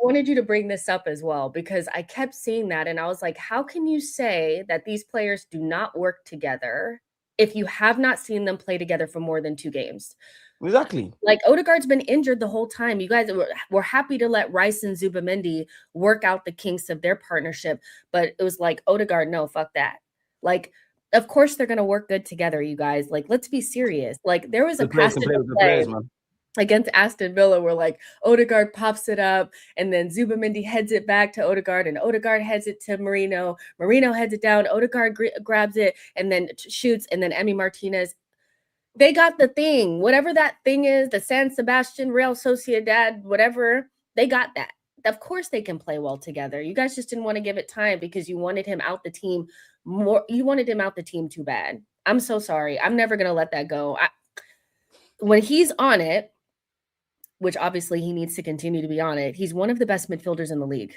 wanted you to bring this up as well, because I kept seeing that and I was like, how can you say that these players do not work together if you have not seen them play together for more than 2 games? Exactly. Like, Odegaard's been injured the whole time. You guys were happy to let Rice and Zubimendi work out the kinks of their partnership, but it was like, Odegaard, no, fuck that. Like, of course they're going to work good together, you guys. Like, let's be serious. Like, there was a passage of play against Aston Villa where like Odegaard pops it up and then Zubimendi heads it back to Odegaard and Odegaard heads it to Marino. Marino heads it down. Odegaard grabs it and then shoots, and then Emi Martinez. They got the thing, whatever that thing is, the San Sebastian, Real Sociedad, whatever, they got that. Of course they can play well together. You guys just didn't want to give it time because you wanted him out the team more. You wanted him out the team too bad. I'm so sorry. I'm never going to let that go. When he's on it, which obviously he needs to continue to be on it, he's one of the best midfielders in the league.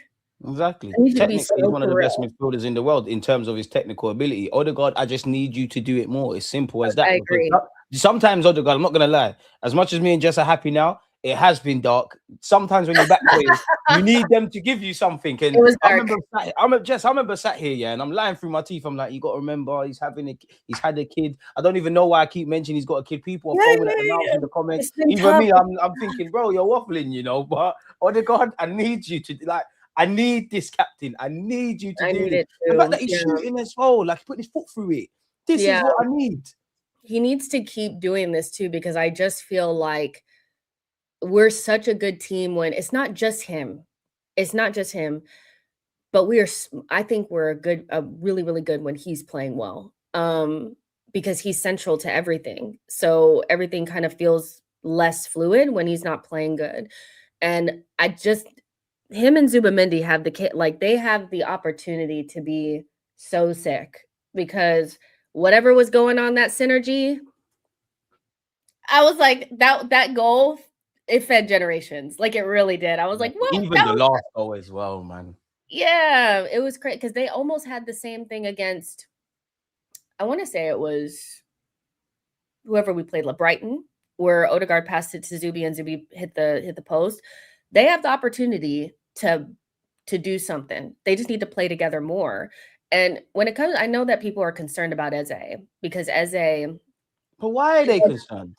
Exactly. Technically, he's one of the best midfielders in the world in terms of his technical ability. Odegaard, I just need you to do it more. It's simple as that. I agree. Sometimes Odegaard, I'm not going to lie, as much as me and Jess are happy now, it has been dark. Sometimes when you're back players, you need them to give you something. And it was dark. I remember sat here, yeah, and I'm lying through my teeth. I'm like, you got to remember, he's had a kid. I don't even know why I keep mentioning he's got a kid. People are following it in the comments. Even me, I'm thinking, bro, you're waffling, you know. But Odegaard, I need you to, like, I need this, captain. I need you to do this. The fact that he's shooting as well, like, he put his foot through it. This is what I need. He needs to keep doing this too, because I just feel like we're such a good team when it's not just him. It's not just him, but I think we're really, really good when he's playing well, because he's central to everything. So everything kind of feels less fluid when he's not playing good. And him and Zubimendi have they have the opportunity to be so sick, because whatever was going on, that synergy, I was like, that goal, it fed generations. Like, it really did. I was like, what? Even the last goal as well, man. Yeah, it was crazy, because they almost had the same thing against I want to say it was whoever we played, Brighton, where Odegaard passed it to Zubi and Zubi hit the post. They have the opportunity to do something. They just need to play together more. And when it comes, I know that people are concerned about Eze because Eze. But why are they concerned?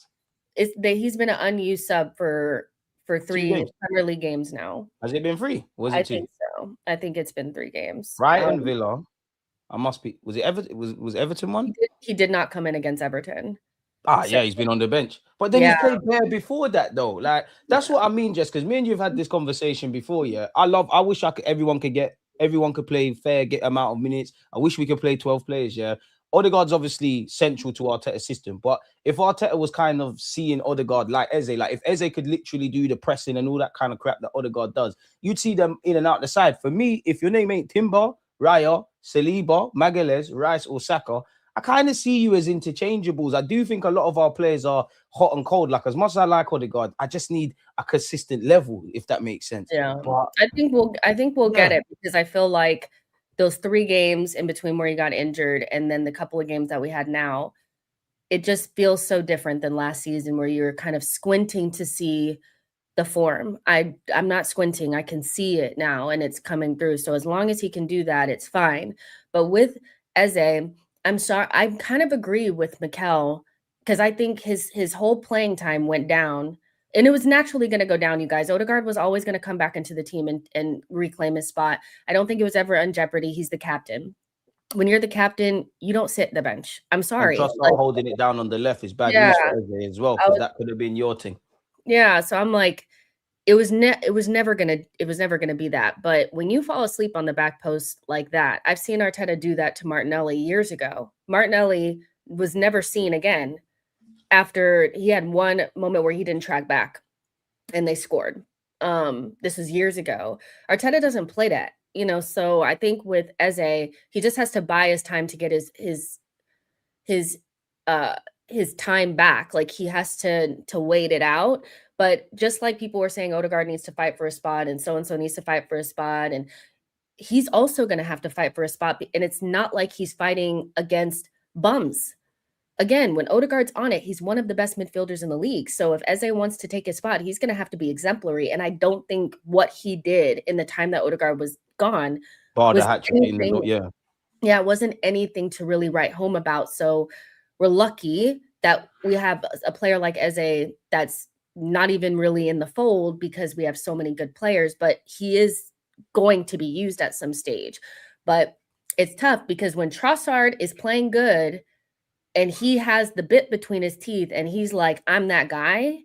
He's been an unused sub for 3 Premier League games now. Has it been 3? Was it I 2? think so. I think it's been 3 games. Brighton, Villa. I must be. Was it Everton? Was Everton one? He did not come in against Everton. Yeah, he's been on the bench. But then he played there before that, though. Like, that's what I mean, Jess, because me and you have had this conversation before, yeah. I wish everyone could play fair amount of minutes. I wish we could play 12 players, yeah. Odegaard's obviously central to Arteta's system. But if Arteta was kind of seeing Odegaard like Eze, like if Eze could literally do the pressing and all that kind of crap that Odegaard does, you'd see them in and out the side. For me, if your name ain't Timber, Raya, Saliba, Magalhaes, Rice, or Saka, I kind of see you as interchangeables. I do think a lot of our players are hot and cold. Like, as much as I like Odegaard, I just need a consistent level, if that makes sense. Yeah, but, I think we'll get it, because I feel like those 3 games in between where he got injured and then the couple of games that we had now, it just feels so different than last season where you're kind of squinting to see the form. I'm not squinting. I can see it now and it's coming through. So as long as he can do that, it's fine. But with Eze, I'm sorry. I kind of agree with Mikel, because I think his whole playing time went down, and it was naturally going to go down, you guys. Odegaard was always going to come back into the team and reclaim his spot. I don't think it was ever in jeopardy. He's the captain. When you're the captain, you don't sit the bench. I'm sorry. And Trossard holding it down on the left is bad news for Eze as well, because that could have been your thing. Yeah, so I'm like, it was never gonna be that. But when you fall asleep on the back post like that, I've seen Arteta do that to Martinelli years ago. Martinelli was never seen again after he had one moment where he didn't track back and they scored. This was years ago. Arteta doesn't play that, so I think with Eze, he just has to buy his time to get his time back. Like, he has to wait it out. But just like people were saying, Odegaard needs to fight for a spot and so needs to fight for a spot, and he's also going to have to fight for a spot. And it's not like he's fighting against bums. Again, when Odegaard's on it, he's one of the best midfielders in the league. So if Eze wants to take his spot, he's going to have to be exemplary. And I don't think what he did in the time that Odegaard was gone it wasn't anything to really write home about. So we're lucky that we have a player like Eze that's not even really in the fold, because we have so many good players, but he is going to be used at some stage. But it's tough, because when Trossard is playing good and he has the bit between his teeth and he's like, I'm that guy,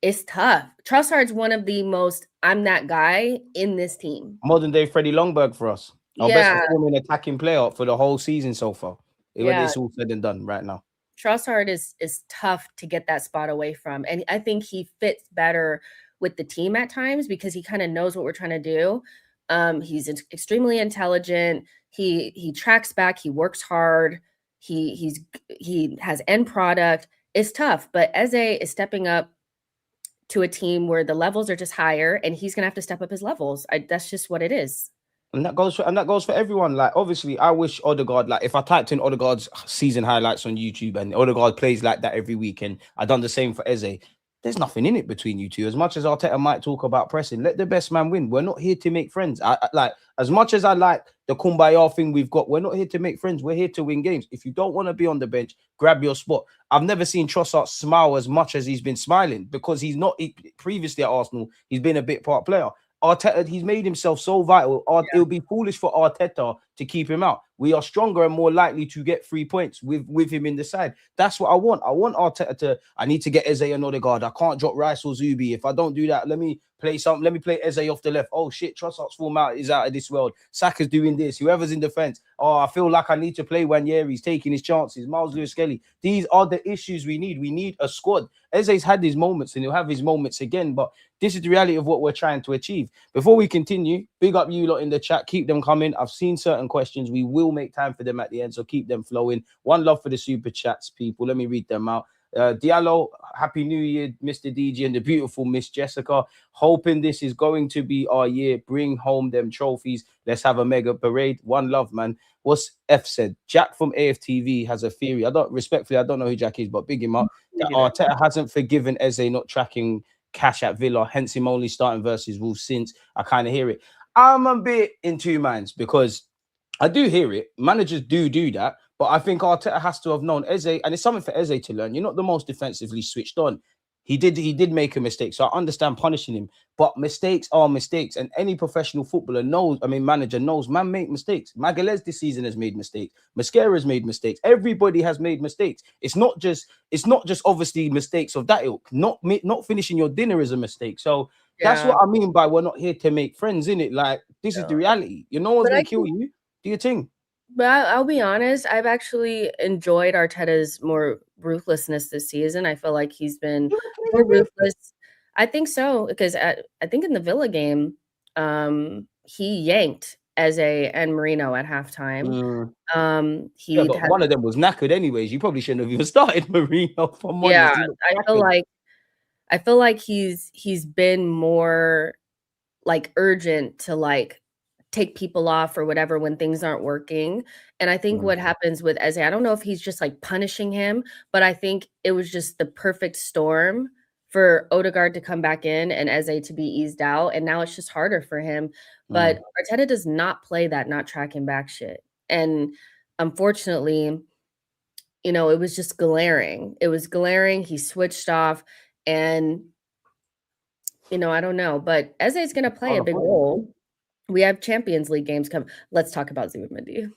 it's tough. Trossard's one of the most I'm that guy in this team. Modern day Freddie Ljungberg for us. Our best performing attacking player for the whole season so far. When it's all said and done right now. Trossard is tough to get that spot away from. And I think he fits better with the team at times, because he kind of knows what we're trying to do. He's extremely intelligent. He tracks back. He works hard. He has end product. It's tough, but Eze is stepping up to a team where the levels are just higher, and he's going to have to step up his levels. That's just what it is. And that goes for everyone. Like, obviously, I wish Odegaard, like, if I typed in Odegaard's season highlights on YouTube and Odegaard plays like that every week, and I done the same for Eze, there's nothing in it between you two. As much as Arteta might talk about pressing, let the best man win. We're not here to make friends. I like, as much as I like the kumbaya thing we've got, we're not here to make friends. We're here to win games. If you don't want to be on the bench, grab your spot. I've never seen Trossard smile as much as he's been smiling, because previously at Arsenal, he's been a bit part player. Arteta, he's made himself so vital. It would be foolish for Arteta to keep him out. We are stronger and more likely to get 3 points with him in the side. That's what I want. I want Arteta I need to get Eze and Odegaard. I can't drop Rice or Zubi. If I don't do that, let me play Eze off the left. Oh shit, Trossard's form is out of this world. Saka's doing this. Whoever's in defense. Oh, I feel like I need to play Wanyeri's taking his chances. Miles Lewis-Skelly. These are the issues we need. We need a squad. Eze's had his moments and he'll have his moments again, but this is the reality of what we're trying to achieve. Before we continue, big up you lot in the chat. Keep them coming. I've seen certain questions. We will make time for them at the end, so keep them flowing. One love for the super chats, people. Let me read them out. Diallo, Happy New Year, Mr. DG, and the beautiful Miss Jessica. Hoping this is going to be our year. Bring home them trophies. Let's have a mega parade. One love, man. What's F said? Jack from AFTV has a theory. I don't know who Jack is, but big him up. That Arteta hasn't forgiven Eze not tracking cash at Villa, hence him only starting versus Wolves since. I kind of hear it. I'm a bit in two minds because I do hear it. Managers do that. But I think Arteta has to have known Eze, and it's something for Eze to learn. You're not the most defensively switched on. He did make a mistake, so I understand punishing him. But mistakes are mistakes, and any professional footballer knows. I mean, manager knows. Man make mistakes. Magalhaes this season has made mistakes. Mascara's made mistakes. Everybody has made mistakes. It's not just obviously mistakes of that ilk. Not finishing your dinner is a mistake. So that's what I mean by we're not here to make friends, innit? Like this is the reality. You know what's gonna kill you. Do your thing. But I'll be honest, I've actually enjoyed Arteta's more ruthlessness this season. I feel like he's been more ruthless. I think so, because I think in the Villa game, he yanked Eze and Marino at halftime. But one of them was knackered anyways. You probably shouldn't have even started Marino for money. Yeah, I feel like he's been more like urgent to like take people off or whatever when things aren't working. And I think what happens with Eze, I don't know if he's just like punishing him, but I think it was just the perfect storm for Odegaard to come back in and Eze to be eased out. And now it's just harder for him. But Arteta does not play that not tracking back shit. And unfortunately, you know, it was just glaring. It was glaring. He switched off and, you know, I don't know, but Eze is going to play a big role. We have Champions League games coming. Let's talk about Zubimendi.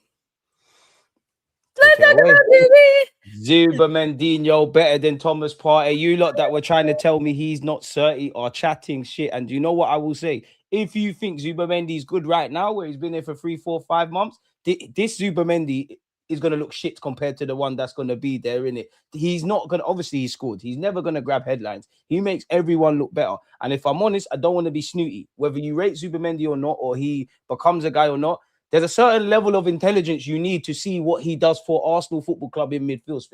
Zubimendinho better than Thomas Partey. You lot that were trying to tell me he's not 30 are chatting shit. And you know what I will say? If you think Zubimendi is good right now, where he's been there for 3, 4, 5 months, this Zubimendi is going to look shit compared to the one that's going to be there, innit? He's not going to, obviously he scored. He's never going to grab headlines. He makes everyone look better. And if I'm honest, I don't want to be snooty. Whether you rate Zubimendi or not, or he becomes a guy or not, there's a certain level of intelligence you need to see what he does for Arsenal Football Club in midfield,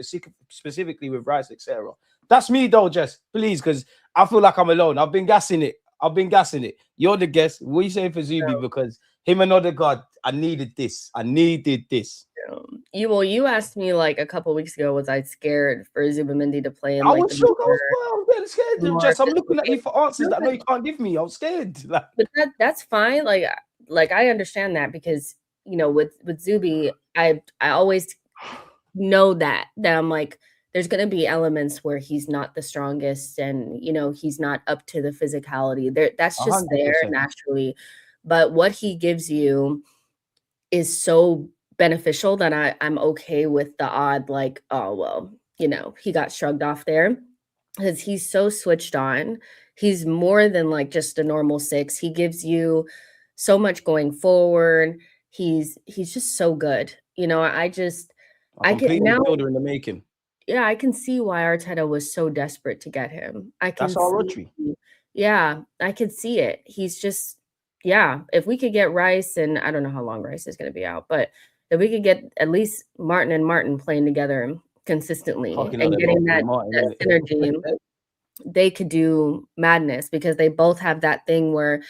specifically with Rice, etc. That's me though, Jess. Please, because I feel like I'm alone. I've been gassing it. You're the guest. What are you saying for Zubi? Because him and Odegaard, I needed this. You asked me like a couple weeks ago, was I scared for Zubimendi to play? I was shook. I was getting scared. Jess, I'm looking at you for answers that I know you can't give me. I'm scared. But that's fine. Like I understand that because, you know, with Zubi, I always know that I'm like, there's going to be elements where he's not the strongest and, you know, he's not up to the physicality there. That's just 100%. There naturally. But what he gives you is so beneficial that I'm okay with the odd, like, oh, well, you know, he got shrugged off there because he's so switched on. He's more than like just a normal 6. He gives you so much going forward. He's just so good. You know, I can now in the making. Yeah, I can see why Arteta was so desperate to get him. That's our rotary. Yeah, I could see it. He's just, yeah, if we could get Rice, and I don't know how long Rice is going to be out, but if we could get at least Martin and Martin playing together consistently and getting that synergy, they could do madness because they both have that thing where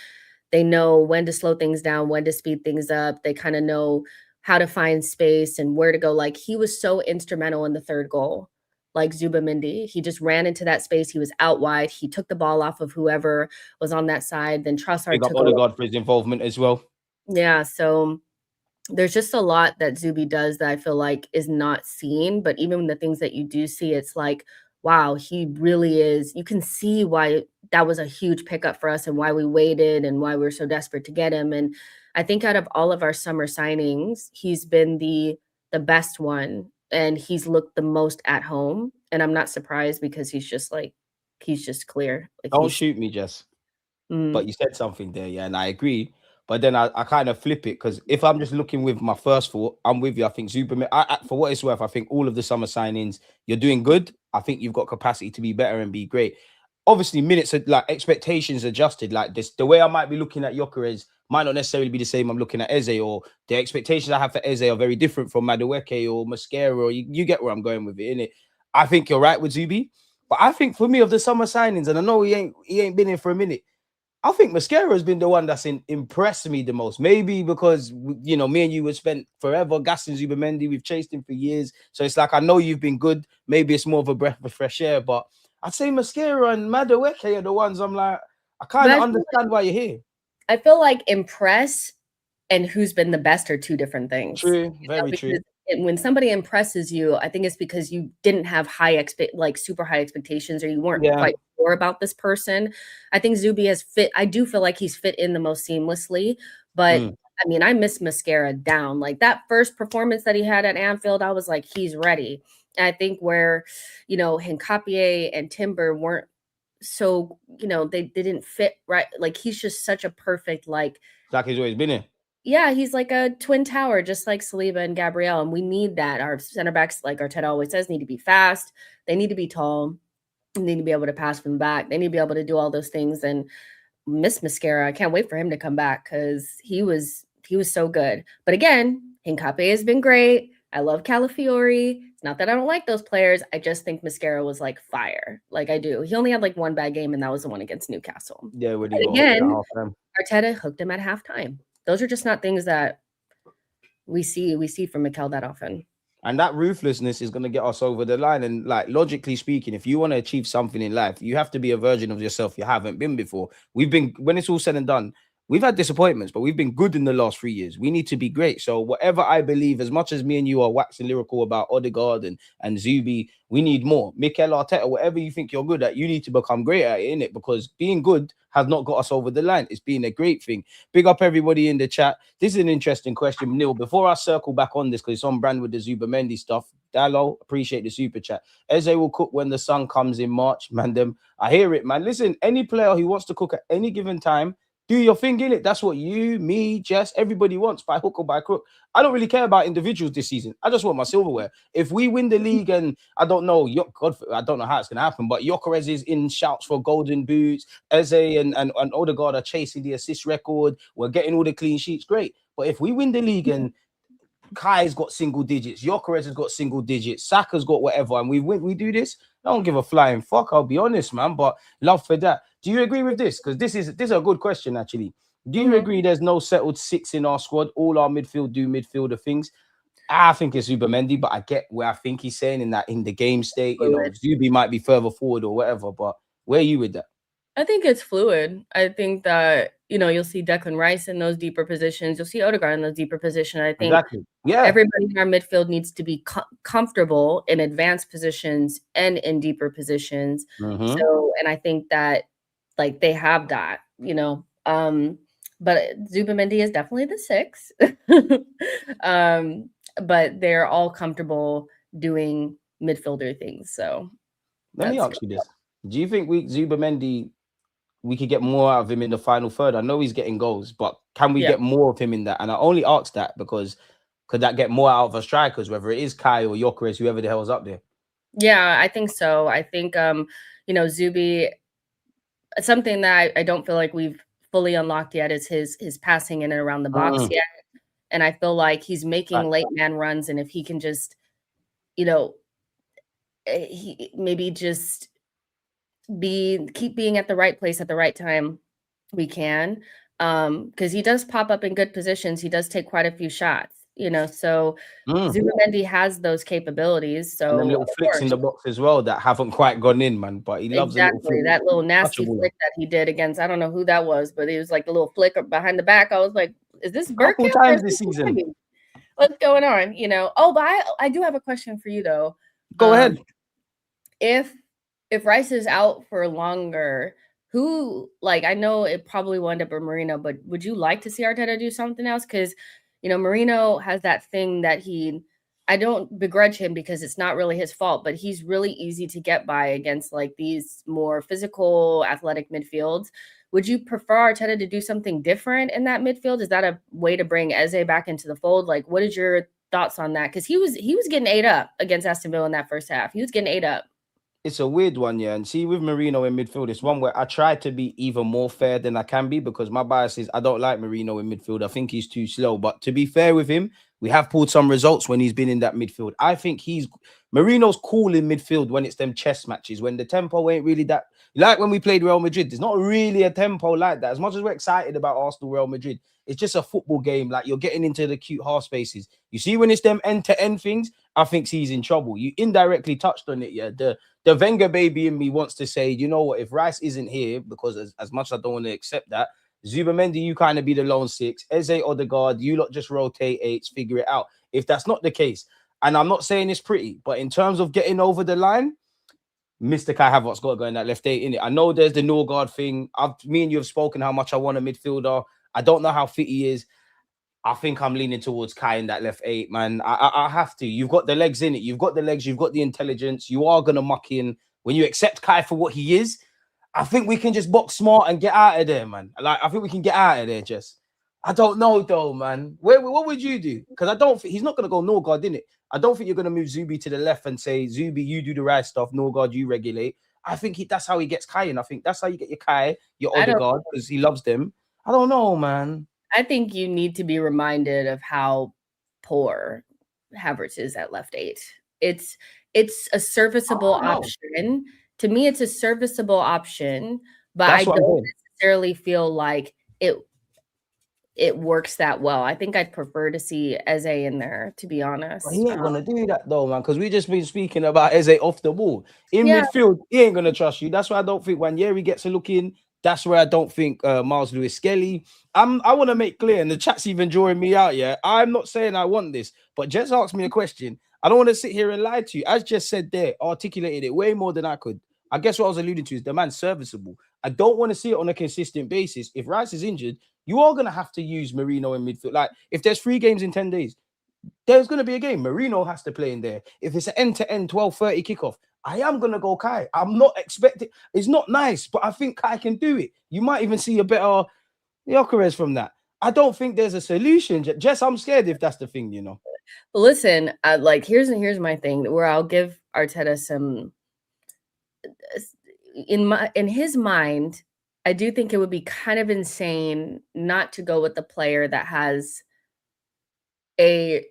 they know when to slow things down, when to speed things up. They kind of know how to find space and where to go. Like he was so instrumental in the third goal, like Zubimendi. He just ran into that space. He was out wide. He took the ball off of whoever was on that side. Then Trossard took Odegaard for his involvement as well. Yeah, so there's just a lot that Zubi does that I feel like is not seen. But even the things that you do see, it's like, wow, he really is. You can see why that was a huge pickup for us and why we waited and why we were so desperate to get him. And I think out of all of our summer signings, he's been the best one and he's looked the most at home. And I'm not surprised because he's just clear. Like, don't shoot me, Jess. But you said something there, yeah, and I agree. But then I kind of flip it because if I'm just looking with my first thought, I'm with you. I think Zubimendi, for what it's worth, I think all of the summer signings, you're doing good. I think you've got capacity to be better and be great. Obviously, minutes are like expectations adjusted. Like this, the way I might be looking at Gyökeres might not necessarily be the same I'm looking at Eze, or the expectations I have for Eze are very different from Madueke or Mascara, or you get where I'm going with it, innit? I think you're right with Zubi. But I think for me, of the summer signings, and I know he ain't been in for a minute, I think Mascara has been the one that's impressed me the most. Maybe because, you know, me and you have spent forever gassing Zubimendi. We've chased him for years. So it's like, I know you've been good. Maybe it's more of a breath of fresh air. But I'd say Mascara and Madueke are the ones I'm like, I kind of understand why you're here. I feel like impress and who's been the best are two different things. True, very true. When somebody impresses you, I think it's because you didn't have super high expectations, or you weren't quite sure about this person. I think Zubi has fit. I do feel like he's fit in the most seamlessly, but I mean, I miss Mascara down. Like that first performance that he had at Anfield, I was like, he's ready. And I think where, you know, Hincapié and Timber weren't so, you know, they didn't fit right. Like he's just such a perfect, like he's always been in. Yeah, he's like a twin tower, just like Saliba and Gabriel. And we need that. Our center backs, like Arteta always says, need to be fast. They need to be tall. They need to be able to pass from the back. They need to be able to do all those things. And miss Mascara, I can't wait for him to come back because he was so good. But again, Hincapié has been great. I love Calafiori. It's not that I don't like those players. I just think Mascara was like fire. Like I do. He only had like one bad game, and that was the one against Newcastle. Yeah, again, Arteta hooked him at halftime. Those are just not things that we see from Mikel that often. And that ruthlessness is going to get us over the line. And like logically speaking, if you want to achieve something in life, you have to be a version of yourself you haven't been before. When it's all said and done, we've had disappointments, but we've been good in the last 3 years. We need to be great. So whatever I believe, as much as me and you are waxing lyrical about Odegaard and Zubi, we need more. Mikel Arteta, whatever you think you're good at, you need to become great at it, innit? Because being good has not got us over the line. It's been a great thing. Big up everybody in the chat. This is an interesting question, Neil. Before I circle back on this, because it's on brand with the Zubimendi stuff, Dallo, appreciate the super chat. Eze will cook when the sun comes in March. Man, I hear it, man. Listen, any player who wants to cook at any given time, do your thing, innit? That's what you, me, Jess, everybody wants, by hook or by crook. I don't really care about individuals this season. I just want my silverware. If we win the league and I don't know, I don't know how it's going to happen, but Gyökeres is in shouts for golden boots. Eze and Odegaard are chasing the assist record. We're getting all the clean sheets. Great. But if we win the league and Kai's got single digits, Gyökeres has got single digits, Saka's got whatever, and we do this, I don't give a flying fuck, I'll be honest, man, but love for that. Do you agree with this? Because this is a good question, actually. Do you agree there's no settled six in our squad? All our midfield do midfielder things. I think it's Zubimendi, but I get where I think he's saying in the game state, you know, Zubi might be further forward or whatever, but where are you with that? I think it's fluid. I think that, you know, you'll see Declan Rice in those deeper positions. You'll see Odegaard in those deeper positions. I think everybody in our midfield needs to be comfortable in advanced positions and in deeper positions. So, and I think that, like, they have that, you know. But Zubimendi is definitely the six. But they're all comfortable doing midfielder things. So let me ask you this. Do you think Zubimendi, we could get more out of him in the final third? I know he's getting goals, but can we get more of him in that? And I only ask that because could that get more out of our strikers, whether it is Kai or Gyökeres, whoever the hell's up there? Yeah, I think so. I think, you know, Zubi, something that I don't feel like we've fully unlocked yet is his passing in and around the box yet. And I feel like he's making late man runs. And if he can just, you know, he maybe just keep being at the right place at the right time, we can. Because he does pop up in good positions. He does take quite a few shots, you know. So Zubimendi has those capabilities. So and them little flicks in the box as well that haven't quite gone in, man. But he loves that little nasty flick that he did against, I don't know who that was, but it was like the little flick behind the back. I was like, is this Burke? Couple times this season. What's going on? You know. Oh, but I do have a question for you though. Go ahead. If Rice is out for longer, who, like, I know it probably will end up with Marino, but would you like to see Arteta do something else? Because, you know, Marino has that thing that I don't begrudge him because it's not really his fault, but he's really easy to get by against like these more physical, athletic midfields. Would you prefer Arteta to do something different in that midfield? Is that a way to bring Eze back into the fold? Like, what is your thoughts on that? Because he was getting ate up against Aston Villa in that first half. He was getting ate up. It's a weird one, yeah. And see, with Marino in midfield, it's one where I try to be even more fair than I can be because my bias is I don't like Marino in midfield. I think he's too slow. But to be fair with him, we have pulled some results when he's been in that midfield. I think he's Marino's cool in midfield when it's them chess matches, when the tempo ain't really that. Like when we played Real Madrid, there's not really a tempo like that. As much as we're excited about Arsenal, Real Madrid, it's just a football game. Like you're getting into the cute half spaces. You see, when it's them end-to-end things, I think he's in trouble. You indirectly touched on it, yeah. The Wenger baby in me wants to say, you know what, if Rice isn't here, because as much as I don't want to accept that, Zubimendi, you kind of be the lone six. Eze, Odegaard, you lot just rotate eights, figure it out. If that's not the case, and I'm not saying it's pretty, but in terms of getting over the line, Mr. Kai Havertz got to go in that left eight, innit? I know there's the Norgard thing. Me and you have spoken how much I want a midfielder. I don't know how fit he is. I think I'm leaning towards Kai in that left eight, man. I have to. You've got the legs in it. You've got the legs. You've got the intelligence. You are going to muck in. When you accept Kai for what he is, I think we can just box smart and get out of there, man. Like, I think we can get out of there, just. I don't know, though, man. What would you do? Because I don't think he's not going to go Norgard, innit? I don't think you're going to move Zubi to the left and say, Zubi, you do the right stuff. Norgard, you regulate. I think that's how he gets Kai in. I think that's how you get your Kai, your Odegaard, because he loves them. I don't know, man. I think you need to be reminded of how poor Havertz is at left eight. It's a serviceable option. To me, it's a serviceable option, but I don't necessarily feel like it works that well. I think I'd prefer to see Eze in there, to be honest. But he ain't gonna do that though, man, because we just been speaking about Eze off the ball. In midfield, he ain't gonna trust you. That's why I don't think Wanyeri gets a look in. That's where I don't think Miles Lewis Skelly. I want to make clear, and the chat's even drawing me out. Yeah, I'm not saying I want this, but Jess asked me a question. I don't want to sit here and lie to you. As Jess said there, articulated it way more than I could. I guess what I was alluding to is the man's serviceable. I don't want to see it on a consistent basis. If Rice is injured, you are going to have to use Marino in midfield. Like, if there's 3 games in 10 days, there's going to be a game. Marino has to play in there. If it's an end-to-end 12:30 kickoff, I am going to go Kai. I'm not expecting... It's not nice, but I think Kai can do it. You might even see a better Gyökeres from that. I don't think there's a solution. Jess, I'm scared if that's the thing, you know. Listen, here's my thing, where I'll give Arteta some... In his mind, I do think it would be kind of insane not to go with the player that has a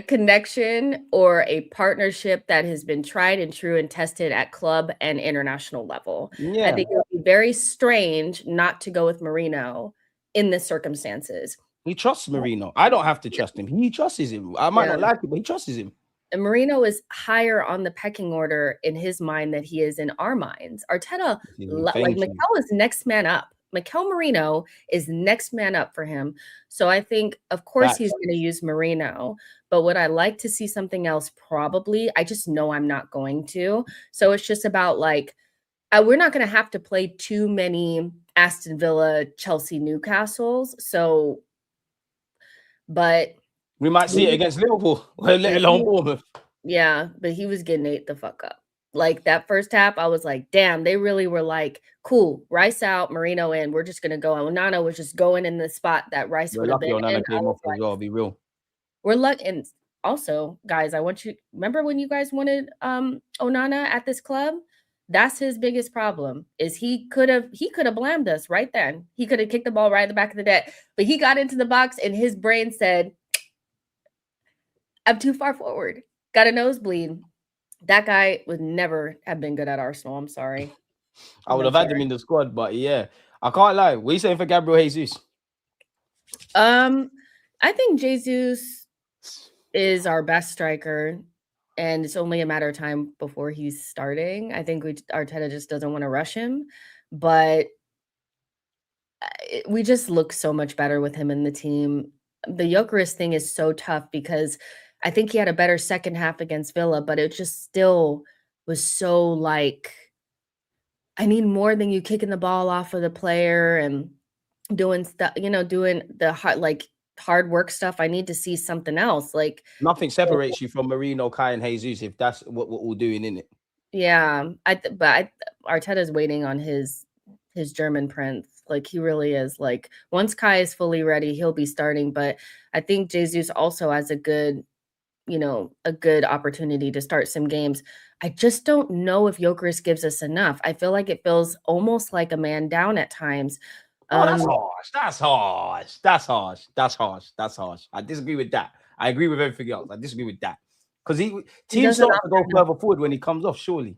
connection or a partnership that has been tried and true and tested at club and international level. Yeah. I think it would be very strange not to go with Marino in the circumstances. He trusts Marino. I don't have to trust him. He trusts him. I might not like it, but he trusts him. And Marino is higher on the pecking order in his mind than he is in our minds. Arteta, like Mikel is next man up. Mikel Marino is next man up for him. So I think, of course, he's going to use Marino. But would I like to see something else? Probably. I just know I'm not going to. So it's just about like, we're not going to have to play too many Aston Villa, Chelsea, Newcastles. So, but... We might see it against Liverpool, let alone Bournemouth. Yeah, but he was getting ate the fuck up. Like that first half, I was like, damn, they really were like, cool, Rice out, Marino in. We're just gonna go. And Onana was just going in the spot that Rice would have been. Onana came off as well, be real. We're lucky. And also, guys, I want you remember when you guys wanted Onana at this club? That's his biggest problem. Is he could have blamed us right then. He could have kicked the ball right in the back of the net, but he got into the box and his brain said, I'm too far forward. Got a nosebleed. That guy would never have been good at Arsenal. I'm sorry. I would have had him in the squad, but yeah. I can't lie. What are you saying for Gabriel Jesus? I think Jesus is our best striker, and it's only a matter of time before he's starting. I think Arteta just doesn't want to rush him, but we just look so much better with him in the team. The Gyökeres thing is so tough because I think he had a better second half against Villa, but it just still was so like, I need more than you kicking the ball off of the player and doing stuff, doing the hard work stuff. I need to see something else. Like nothing separates you from Marino, Kai, and Jesus if that's what we're doing, in it. Yeah, but Arteta's waiting on his German prince. Like he really is. Like once Kai is fully ready, he'll be starting. But I think Jesus also has a good opportunity to start some games. I just don't know if Gyökeres gives us enough. I feel like it feels almost like a man down at times. That's harsh. I disagree with that. I agree with everything else. I disagree with that. Because teams doesn't start to go offer further forward when he comes off, surely.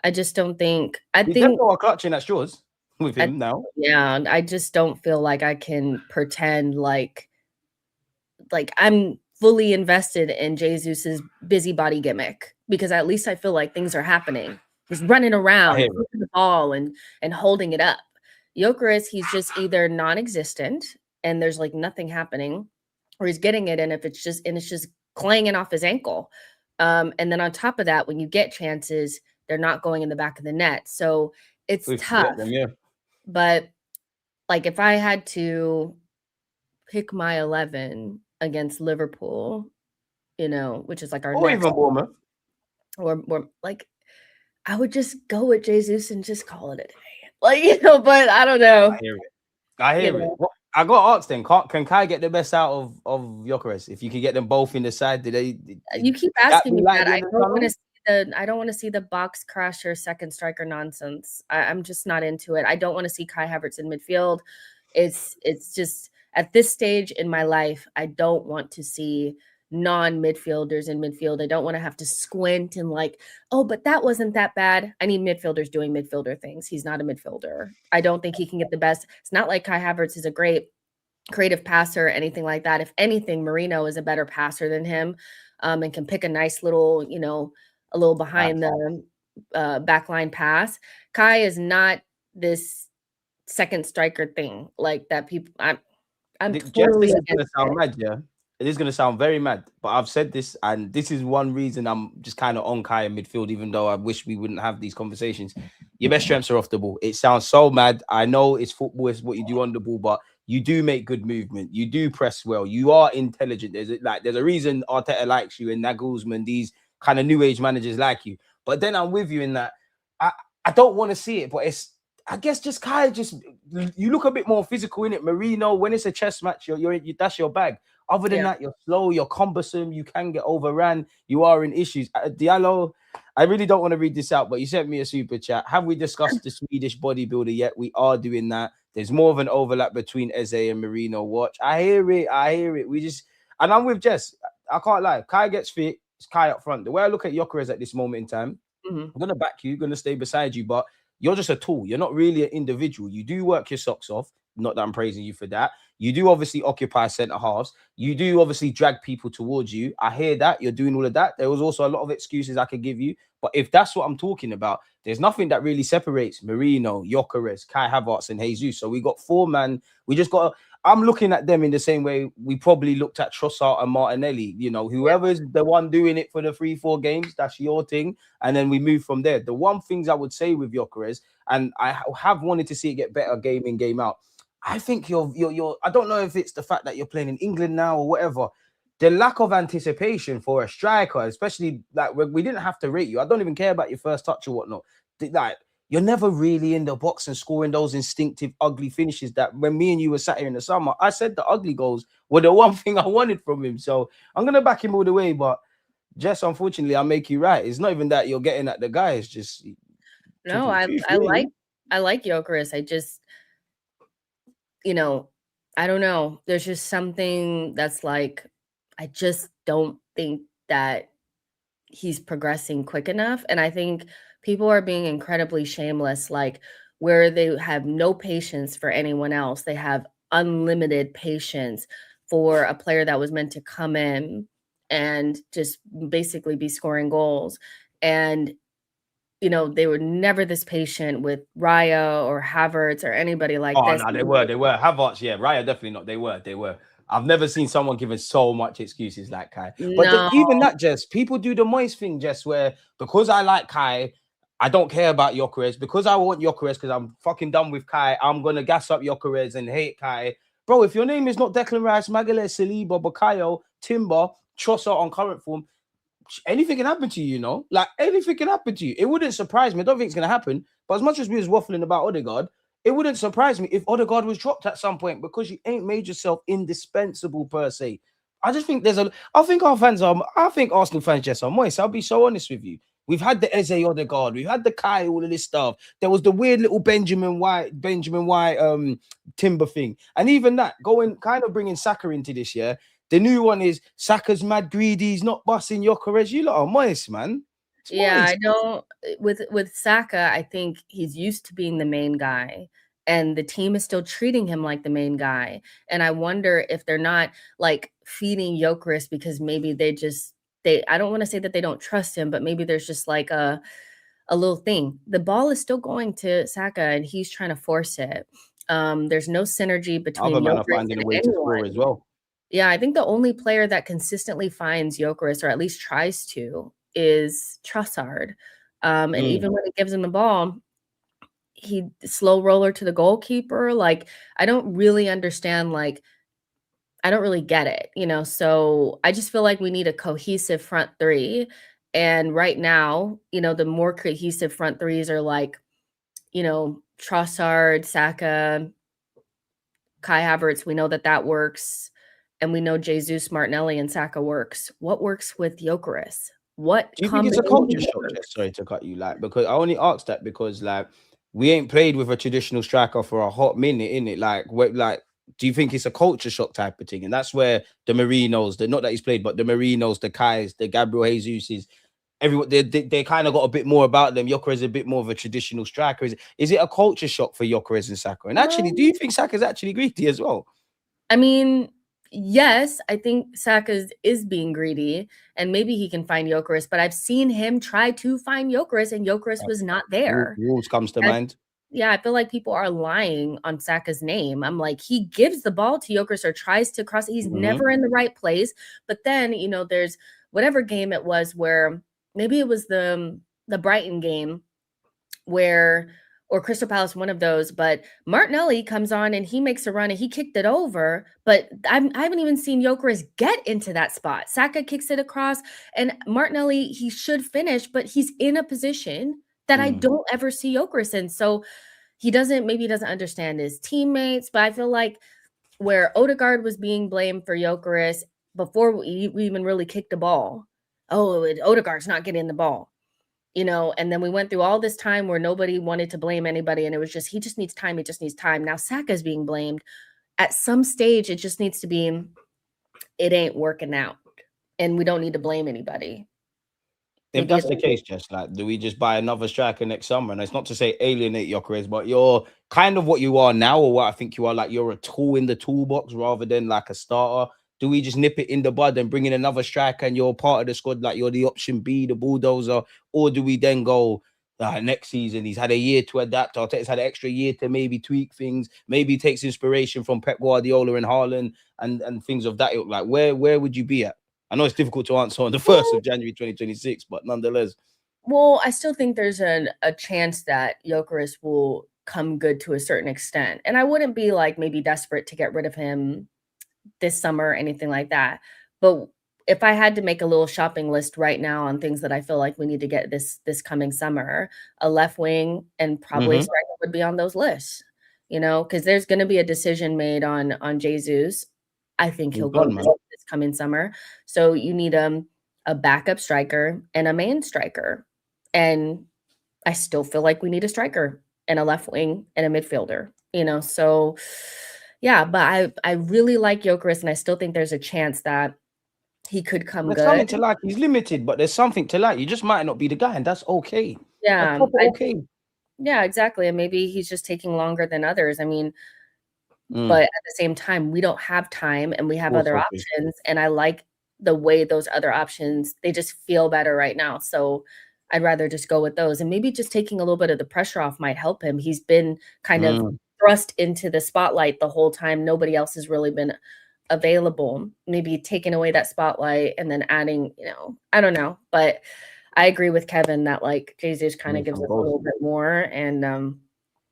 I just don't think. We definitely are clutching at straws with him now. Yeah, I just don't feel like I can pretend like I'm fully invested in Jesus's busybody gimmick, because at least I feel like things are happening. He's running around, flipping the ball and holding it up. Gyökeres, he's just either non-existent and there's like nothing happening, or he's getting it and it's just clanging off his ankle. And then on top of that, when you get chances, they're not going in the back of the net. So it's tough. But like if I had to pick my 11 against Liverpool, you know, which is like our or next, even Bournemouth, or like I would just go with Jesus and just call it a day. Like, you know, but I don't know. I hear it. Well, I got to ask then, can Kai get the best out of Gyökeres? If you could get them both in the side, you keep asking me that. I don't want to see the box crasher second striker nonsense. I'm just not into it. I don't want to see Kai Havertz in midfield. It's just at this stage in my life, I don't want to see non-midfielders in midfield. I don't want to have to squint and like, oh, but that wasn't that bad. I need midfielders doing midfielder things. He's not a midfielder. I don't think he can get the best. It's not like Kai Havertz is a great creative passer or anything like that. If anything, Marino is a better passer than him, and can pick a nice little, you know, a little behind the backline pass. Kai is not this second striker thing like that. People, I'm totally against it. It is going to sound very mad, but I've said this, and this is one reason I'm just kind of on Kai in midfield, even though I wish we wouldn't have these conversations. Your best strengths are off the ball. It sounds so mad. I know it's football, it's what you do on the ball, but you do make good movement. You do press well. You are intelligent. There's a reason Arteta likes you and Nagelsmann, these kind of new age managers like you. But then I'm with you in that I don't want to see it, but I guess just Kai, you look a bit more physical in it. Marino, when it's a chess match, that's your bag. Other than that, you're slow, you're cumbersome, you can get overran, you are in issues. Diallo, I really don't want to read this out, but you sent me a super chat. Have we discussed the Swedish bodybuilder yet? We are doing that. There's more of an overlap between Eze and Marino. Watch. I hear it. And I'm with Jess. I can't lie. Kai gets fit. It's Kai up front. The way I look at Gyökeres at this moment in time, I'm going to back you, going to stay beside you, but you're just a tool. You're not really an individual. You do work your socks off. Not that I'm praising you for that. You do obviously occupy centre halves. You do obviously drag people towards you. I hear that. You're doing all of that. There was also a lot of excuses I could give you. But if that's what I'm talking about, there's nothing that really separates Marino, Gyökeres, Kai Havertz, and Jesus. So we got 4 man. We just got I'm looking at them in the same way we probably looked at Trossard and Martinelli. You know, whoever's the one doing it for the 3-4 games, that's your thing. And then we move from there. The one things I would say with Gyökeres, and I have wanted to see it get better game in, game out. I think you're I don't know if it's the fact that you're playing in England now or whatever. The lack of anticipation for a striker, especially like we didn't have to rate you. I don't even care about your first touch or whatnot. Like you're never really in the box and scoring those instinctive, ugly finishes that when me and you were sat here in the summer, I said the ugly goals were the one thing I wanted from him. So I'm going to back him all the way. But Jess, unfortunately, I'll make you right. It's not even that you're getting at the guy. It's just... No, I like Gyökeres. I just... You know, I don't know. There's just something that's like, I just don't think that he's progressing quick enough. And I think people are being incredibly shameless, like where they have no patience for anyone else. They have unlimited patience for a player that was meant to come in and just basically be scoring goals. And you know, they were never this patient with Raya or Havertz or anybody like this. Oh, no, they were. Havertz, yeah. Raya, definitely not. They were. I've never seen someone giving so much excuses like Kai. But even that, Jess, people do the Moyes thing, Jess, where because I like Kai, I don't care about Gyökeres. Because I want Gyökeres, because I'm fucking done with Kai, I'm going to gas up Gyökeres and hate Kai. Bro, if your name is not Declan Rice, Magalhaes, Saliba, Bukayo, Timber, Trossard on current form, anything can happen to you, you know? Like, anything can happen to you. It wouldn't surprise me. I don't think it's going to happen. But as much as we was waffling about Odegaard, it wouldn't surprise me if Odegaard was dropped at some point because you ain't made yourself indispensable per se. I just think I think Arsenal fans just are moist. I'll be so honest with you. We've had the Eze Odegaard, we've had the Kai, all of this stuff. There was the weird little Benjamin White Timber thing. And even that, bringing Saka into this year, The new one is Saka's mad greedy. He's not busting Gyökeres. You lot are moist, man. It's Yeah, moist. I don't. With Saka, I think he's used to being the main guy, and the team is still treating him like the main guy. And I wonder if they're not like feeding Gyökeres because maybe I don't want to say that they don't trust him, but maybe there's just like a little thing. The ball is still going to Saka, and he's trying to force it. There's no synergy between Other man are Gyökeres finding and a way to score anyone. as well. Yeah, I think the only player that consistently finds Gyökeres, or at least tries to, is Trossard. And even when he gives him the ball, he slow roller to the goalkeeper. Like, I don't really understand, like, I don't really get it, you know? So I just feel like we need a cohesive front three. And right now, you know, the more cohesive front threes are like, you know, Trossard, Saka, Kai Havertz. We know that works. And we know Jesus, Martinelli, and Saka works. What works with Gyökeres? What Do you think it's a culture shock? works? Sorry to cut you, like, because I only asked that because like we ain't played with a traditional striker for a hot minute, innit? Like, do you think it's a culture shock type of thing? And that's where the Marinos, not that he's played, but the Marinos, the Kais, the Gabriel Jesuses, everyone, they kind of got a bit more about them. Gyökeres is a bit more of a traditional striker. Is it a culture shock for Gyökeres and Saka? And actually, do you think Saka's actually greedy as well? I mean, yes, I think Saka is being greedy, and maybe he can find Gyökeres, but I've seen him try to find Gyökeres, and Gyökeres was not there. Wolves comes to mind. Yeah, I feel like people are lying on Saka's name. I'm like, he gives the ball to Gyökeres or tries to cross it. He's never in the right place. But then, you know, there's whatever game it was where maybe it was the Brighton game or Crystal Palace, one of those, but Martinelli comes on and he makes a run and he kicked it over, but I haven't even seen Gyökeres get into that spot. Saka kicks it across, and Martinelli, he should finish, but he's in a position that I don't ever see Gyökeres in. So maybe he doesn't understand his teammates, but I feel like where Odegaard was being blamed for Gyökeres before we even really kicked the ball. Oh, Odegaard's not getting the ball. You know, and then we went through all this time where nobody wanted to blame anybody, and it was just, he just needs time. He just needs time. Now Saka's being blamed. At some stage, it just needs to be, it ain't working out, and we don't need to blame anybody. If that's the case, just like, do we just buy another striker next summer? And it's not to say alienate Gyökeres, but you're kind of what you are now, or what I think you are. Like, you're a tool in the toolbox rather than like a starter. Do we just nip it in the bud and bring in another striker and you're part of the squad, like you're the option B, the bulldozer? Or do we then go, next season, he's had a year to adapt, Arteta's had an extra year to maybe tweak things, maybe takes inspiration from Pep Guardiola and Haaland and things of that ilk? Like, where would you be at? I know it's difficult to answer on the 1st of January 2026, but nonetheless. Well, I still think there's a chance that Gyökeres will come good to a certain extent. And I wouldn't be like maybe desperate to get rid of him this summer or anything like that. But if I had to make a little shopping list right now on things that I feel like we need to get this coming summer, a left wing and probably a striker would be on those lists, you know, because there's going to be a decision made on Jesus. I think he'll go this coming summer. So you need a backup striker and a main striker. And I still feel like we need a striker and a left wing and a midfielder, you know, so yeah, but I really like Gyökeres, and I still think there's a chance that he could come good. There's something to like. He's limited, but there's something to like. You just might not be the guy, and that's okay. Yeah, that's okay. Yeah, exactly. And maybe he's just taking longer than others. I mean, but at the same time, we don't have time, and we have other options. And I like the way those other options, they just feel better right now. So I'd rather just go with those, and maybe just taking a little bit of the pressure off might help him. He's been kind of thrust into the spotlight the whole time. Nobody else has really been available. Maybe taking away that spotlight and then adding, you know, I don't know. But I agree with Kevin that like Jesus kind of gives us a little bit more. And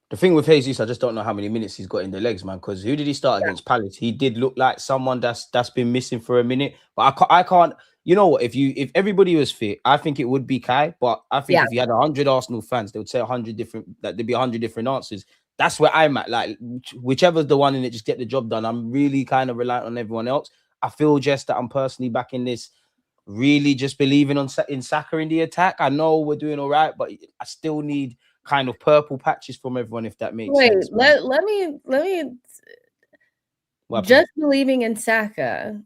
the thing with Jesus, I just don't know how many minutes he's got in the legs, man. Because who did he start against? Palace. He did look like someone that's been missing for a minute. But I can't. You know what? If everybody was fit, I think it would be Kai. But I think if you had 100 Arsenal fans, they would say 100 different. That there'd be 100 different answers. That's where I'm at. Like, whichever's the one in it, just get the job done. I'm really kind of reliant on everyone else. I feel just that I'm personally back in this, really just believing in Saka in the attack. I know we're doing all right, but I still need kind of purple patches from everyone, if that makes sense. Let me just believing in Saka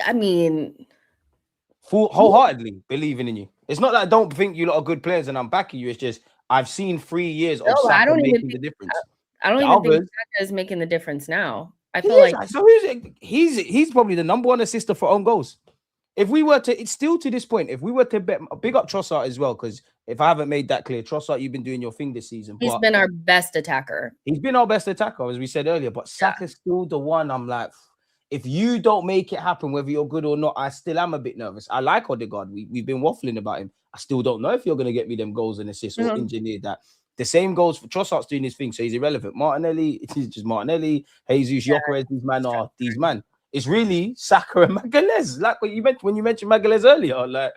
I mean, wholeheartedly believing in you. It's not that I don't think you lot are good players and I'm backing you. It's just I've seen 3 years of I Saka don't even making think the difference. I don't The even think others, Saka is making the difference now. I he feel is. like So he's probably the number one assister for own goals. If we were to, it's still to this point, if we were to bet, big up Trossard as well, because if I haven't made that clear, Trossard, you've been doing your thing this season, he's but been our best attacker. he's been our best attacker, as we said earlier. But Saka's still the one I'm like, if you don't make it happen, whether you're good or not, I still am a bit nervous. I like Odegaard. We've been waffling about him. I still don't know if you're going to get me them goals and assists or engineer that. The same goals for Trossard's doing his thing, so he's irrelevant. Martinelli, it is just Martinelli, Jesus, Gyökeres, these man. It's really Saka and Magalhaes. Like what you mentioned when you mentioned Magalhaes earlier. Like,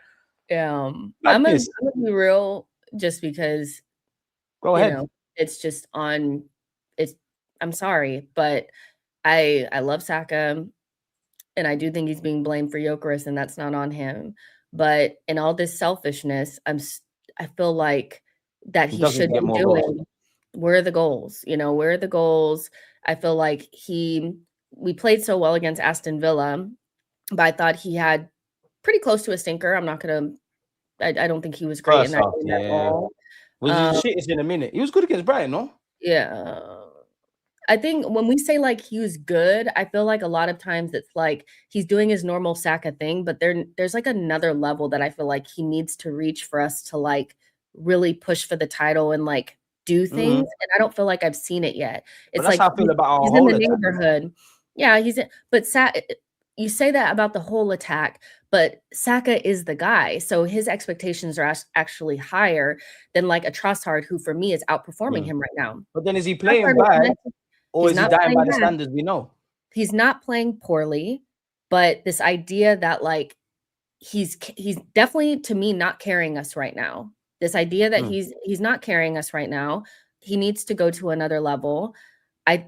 I'm gonna be real, just because go ahead. Know, it's just on. It's. I'm sorry, but I love Saka, and I do think he's being blamed for Gyökeres, and that's not on him. But in all this selfishness, I feel like that he should be doing. Where are the goals? Where are the goals? I feel like we played so well against Aston Villa, but I thought he had pretty close to a stinker. I'm not gonna. I don't think he was great in that game at all. Was he shit in a minute? He was good against Brighton, no? Yeah. I think when we say like he was good, I feel like a lot of times it's like he's doing his normal Saka thing, but there's like another level that I feel like he needs to reach for us to like really push for the title and like do things. And I don't feel like I've seen it yet. It's that's like how I feel about our he's whole in the attack. neighborhood. Yeah, but you say that about the whole attack, but Saka is the guy. So his expectations are actually higher than like a Trossard, who for me is outperforming him right now. But then is he playing bad? Or is he dying by the standards we know? He's not playing poorly, but this idea that like he's definitely, to me, not carrying us right now. This idea that he's not carrying us right now. He needs to go to another level. I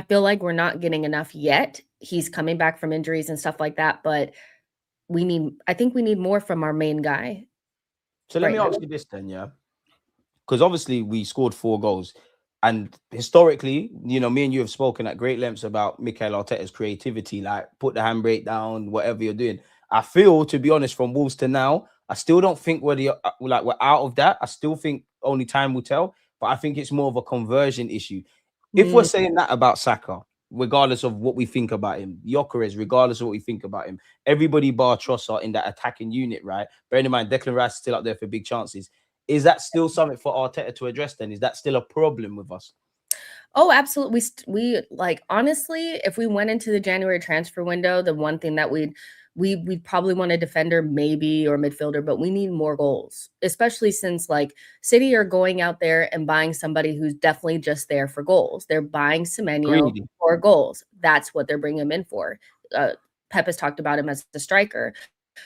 feel like we're not getting enough yet. He's coming back from injuries and stuff like that, but I think we need more from our main guy. So let me ask you this then, yeah? Because obviously we scored 4 goals. And historically, me and you have spoken at great lengths about Mikel Arteta's creativity, like put the handbrake down, whatever you're doing. I feel, to be honest, from Wolves to now, I still don't think we're out of that. I still think only time will tell, but I think it's more of a conversion issue. If we're saying that about Saka, regardless of what we think about him, Gyökeres, regardless of what we think about him, everybody bar Trossard in that attacking unit, right? Bearing in mind, Declan Rice is still up there for big chances. Is that still something for Arteta to address then? Is that still a problem with us? Oh, absolutely. We like, honestly, if we went into the January transfer window, the one thing that we'd probably want a defender, maybe, or midfielder, but we need more goals, especially since like City are going out there and buying somebody who's definitely just there for goals. They're buying Semenyo for goals. That's what they're bringing him in for. Pep has talked about him as the striker.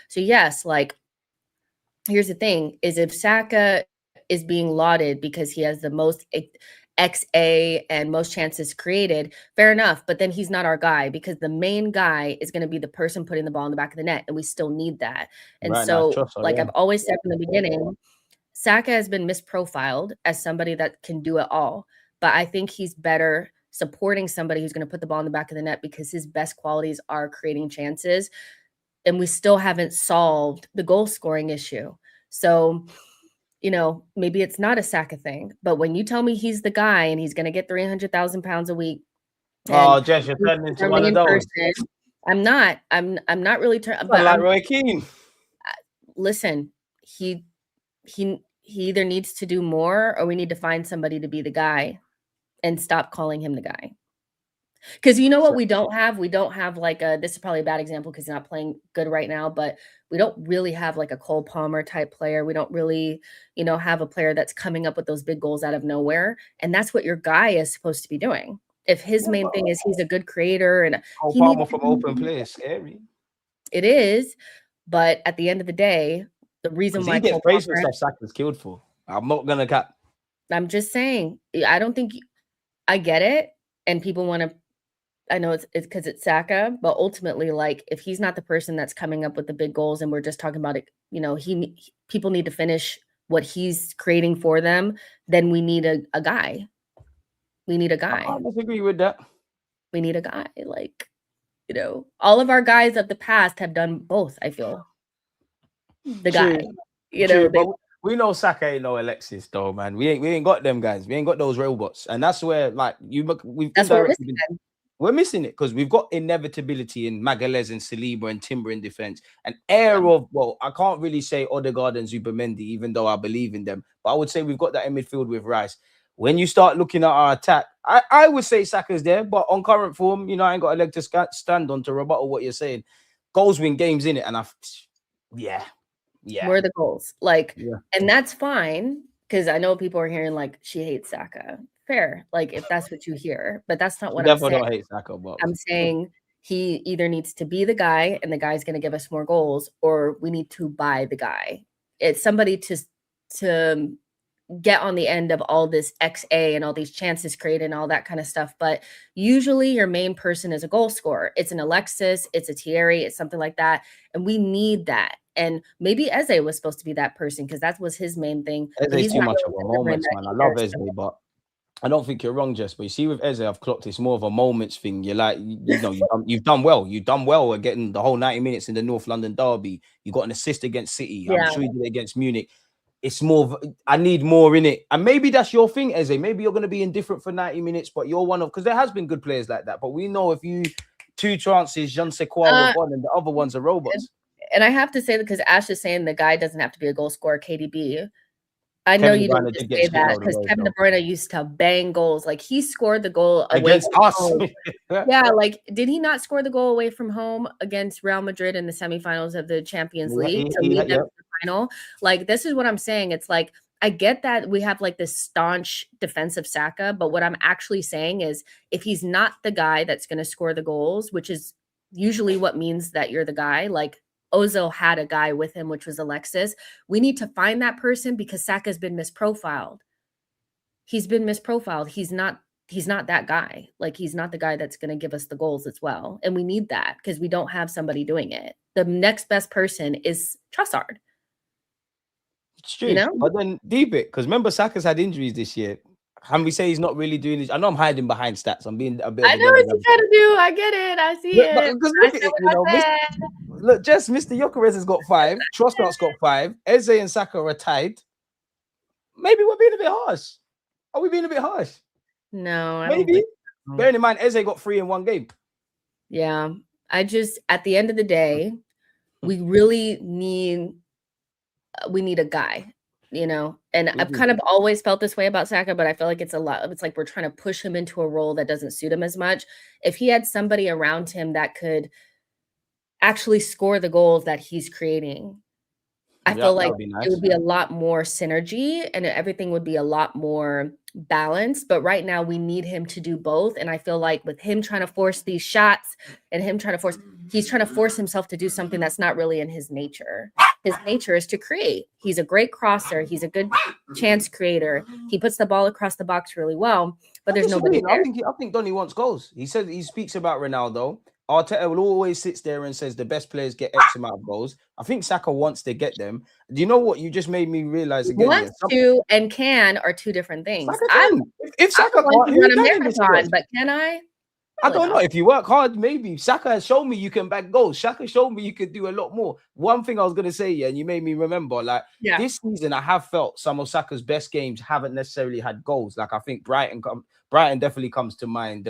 So yes, like, here's the thing, is if Saka is being lauded because he has the most XA and most chances created, fair enough, but then he's not our guy, because the main guy is going to be the person putting the ball in the back of the net, and we still need that. And I've always said from the beginning, Saka has been misprofiled as somebody that can do it all, but I think he's better supporting somebody who's going to put the ball in the back of the net, because his best qualities are creating chances. And we still haven't solved the goal scoring issue. So, maybe it's not a Saka thing, but when you tell me he's the guy and he's going to get 300,000 pounds a week. Jess, you're turning into one of those. I'm not really turning. But like Roy Keane. Listen, he either needs to do more, or we need to find somebody to be the guy and stop calling him the guy. Because what we don't have? We don't have like this is probably a bad example because he's not playing good right now, but we don't really have like a Cole Palmer type player. We don't really, have a player that's coming up with those big goals out of nowhere. And that's what your guy is supposed to be doing. If his main thing is he's a good creator and Cole Palmer from open play is scary. It is, but at the end of the day, the reason why he gets praised for stuff Saka's killed for. I'm not gonna cap. I'm just saying, I don't think I get it, and people want to. I know it's because it's Saka, but ultimately, like, if he's not the person that's coming up with the big goals, and we're just talking about it, people need to finish what he's creating for them, then we need a guy. We need a guy. I disagree with that. We need a guy. Like, You know, all of our guys of the past have done both, I feel. The True. guy, you True, know, but we know Saka ain't no Alexis though, man. We ain't got them guys. We ain't got those robots, and that's where like we've that's what we're missing it because we've got inevitability in Magalhaes and Saliba and Timber in defense, an air of I can't really say Odegaard and Zubimendi, even though I believe in them, but I would say we've got that in midfield with Rice. When you start looking at our attack, I would say Saka's there, but on current form, you know, I ain't got a leg to stand on to rebuttal what you're saying. Goals win games in it, and yeah. Where are the goals? Like, and that's fine because I know people are hearing like she hates Saka. Fair, like if that's what you hear, but that's not what I'm saying. Don't hate Saka, but I'm saying he either needs to be the guy, and the guy's going to give us more goals, or we need to buy the guy. It's somebody to get on the end of all this XA and all these chances created and all that kind of stuff. But usually your main person is a goal scorer. It's an Alexis, it's a Thierry, it's something like that. And we need that. And maybe Eze was supposed to be that person because that was his main thing. Eze's too much of a moment, man. I love Eze, but I don't think you're wrong, Jess. But you see, with Eze, I've clocked it's more of a moments thing. You're like, you know, you've done well. You've done well at getting the whole 90 minutes in the North London derby. You got an assist against City. I'm sure you did it against Munich. It's more of, I need more in it. And maybe that's your thing, Eze. Maybe you're going to be indifferent for 90 minutes, but you're one of, because there has been good players like that. But we know if you, 2 chances, je ne sais quoi were gone, and the other ones are robots. And I have to say that because Ash is saying the guy doesn't have to be a goal scorer, KDB. I know you didn't just say that because Kevin De Bruyne used to bang goals. Like he scored the goal against us. Yeah, like did he not score the goal away from home against Real Madrid in the semifinals of the Champions League to lead them to the final? Like this is what I'm saying. It's like I get that we have like this staunch defensive Saka, but what I'm actually saying is if he's not the guy that's going to score the goals, which is usually what means that you're the guy, like Ozil had a guy with him, which was Alexis. We need to find that person because Saka's been misprofiled. He's been misprofiled. He's not that guy. Like he's not the guy that's going to give us the goals as well. And we need that because we don't have somebody doing it. The next best person is Trossard. It's true. You know? But then deep it, because remember Saka's had injuries this year. Can we say he's not really doing this? I know I'm hiding behind stats. I'm being a bit. I know what you're trying to do. I get it. I see it. Because look at it, you know, look, just Mr. Gyökeres has got 5. Trossard's got 5. Eze and Saka are tied. Maybe we're being a bit harsh. Are we being a bit harsh? No, maybe. Bearing in mind, Eze got 3 in 1 game. Yeah, I just at the end of the day, we really need a guy. You know, and I've kind of always felt this way about Saka, but I feel like it's a lot. It's like we're trying to push him into a role that doesn't suit him as much. If he had somebody around him that could actually score the goals that he's creating, I feel like it would be a lot more synergy and everything would be a lot more balanced. But right now we need him to do both. And I feel like with him trying to force these shots and him trying to he's trying to force himself to do something that's not really in his nature. His nature is to create. He's a great crosser. He's a good chance creator. He puts the ball across the box really well, but there's nobody there. I think Donny wants goals. He said he speaks about Ronaldo. Arteta will always sits there and says the best players get X amount of goals. I think Saka wants to get them. Do you know what? You just made me realize again. Wants to and can are 2 different things. If Saka can't run a marathon, but can I? I don't know. If you work hard, maybe. Saka has shown me you can back goals. Saka showed me you could do a lot more. One thing I was going to say, and you made me remember, like this season, I have felt some of Saka's best games haven't necessarily had goals. Like I think Brighton definitely comes to mind.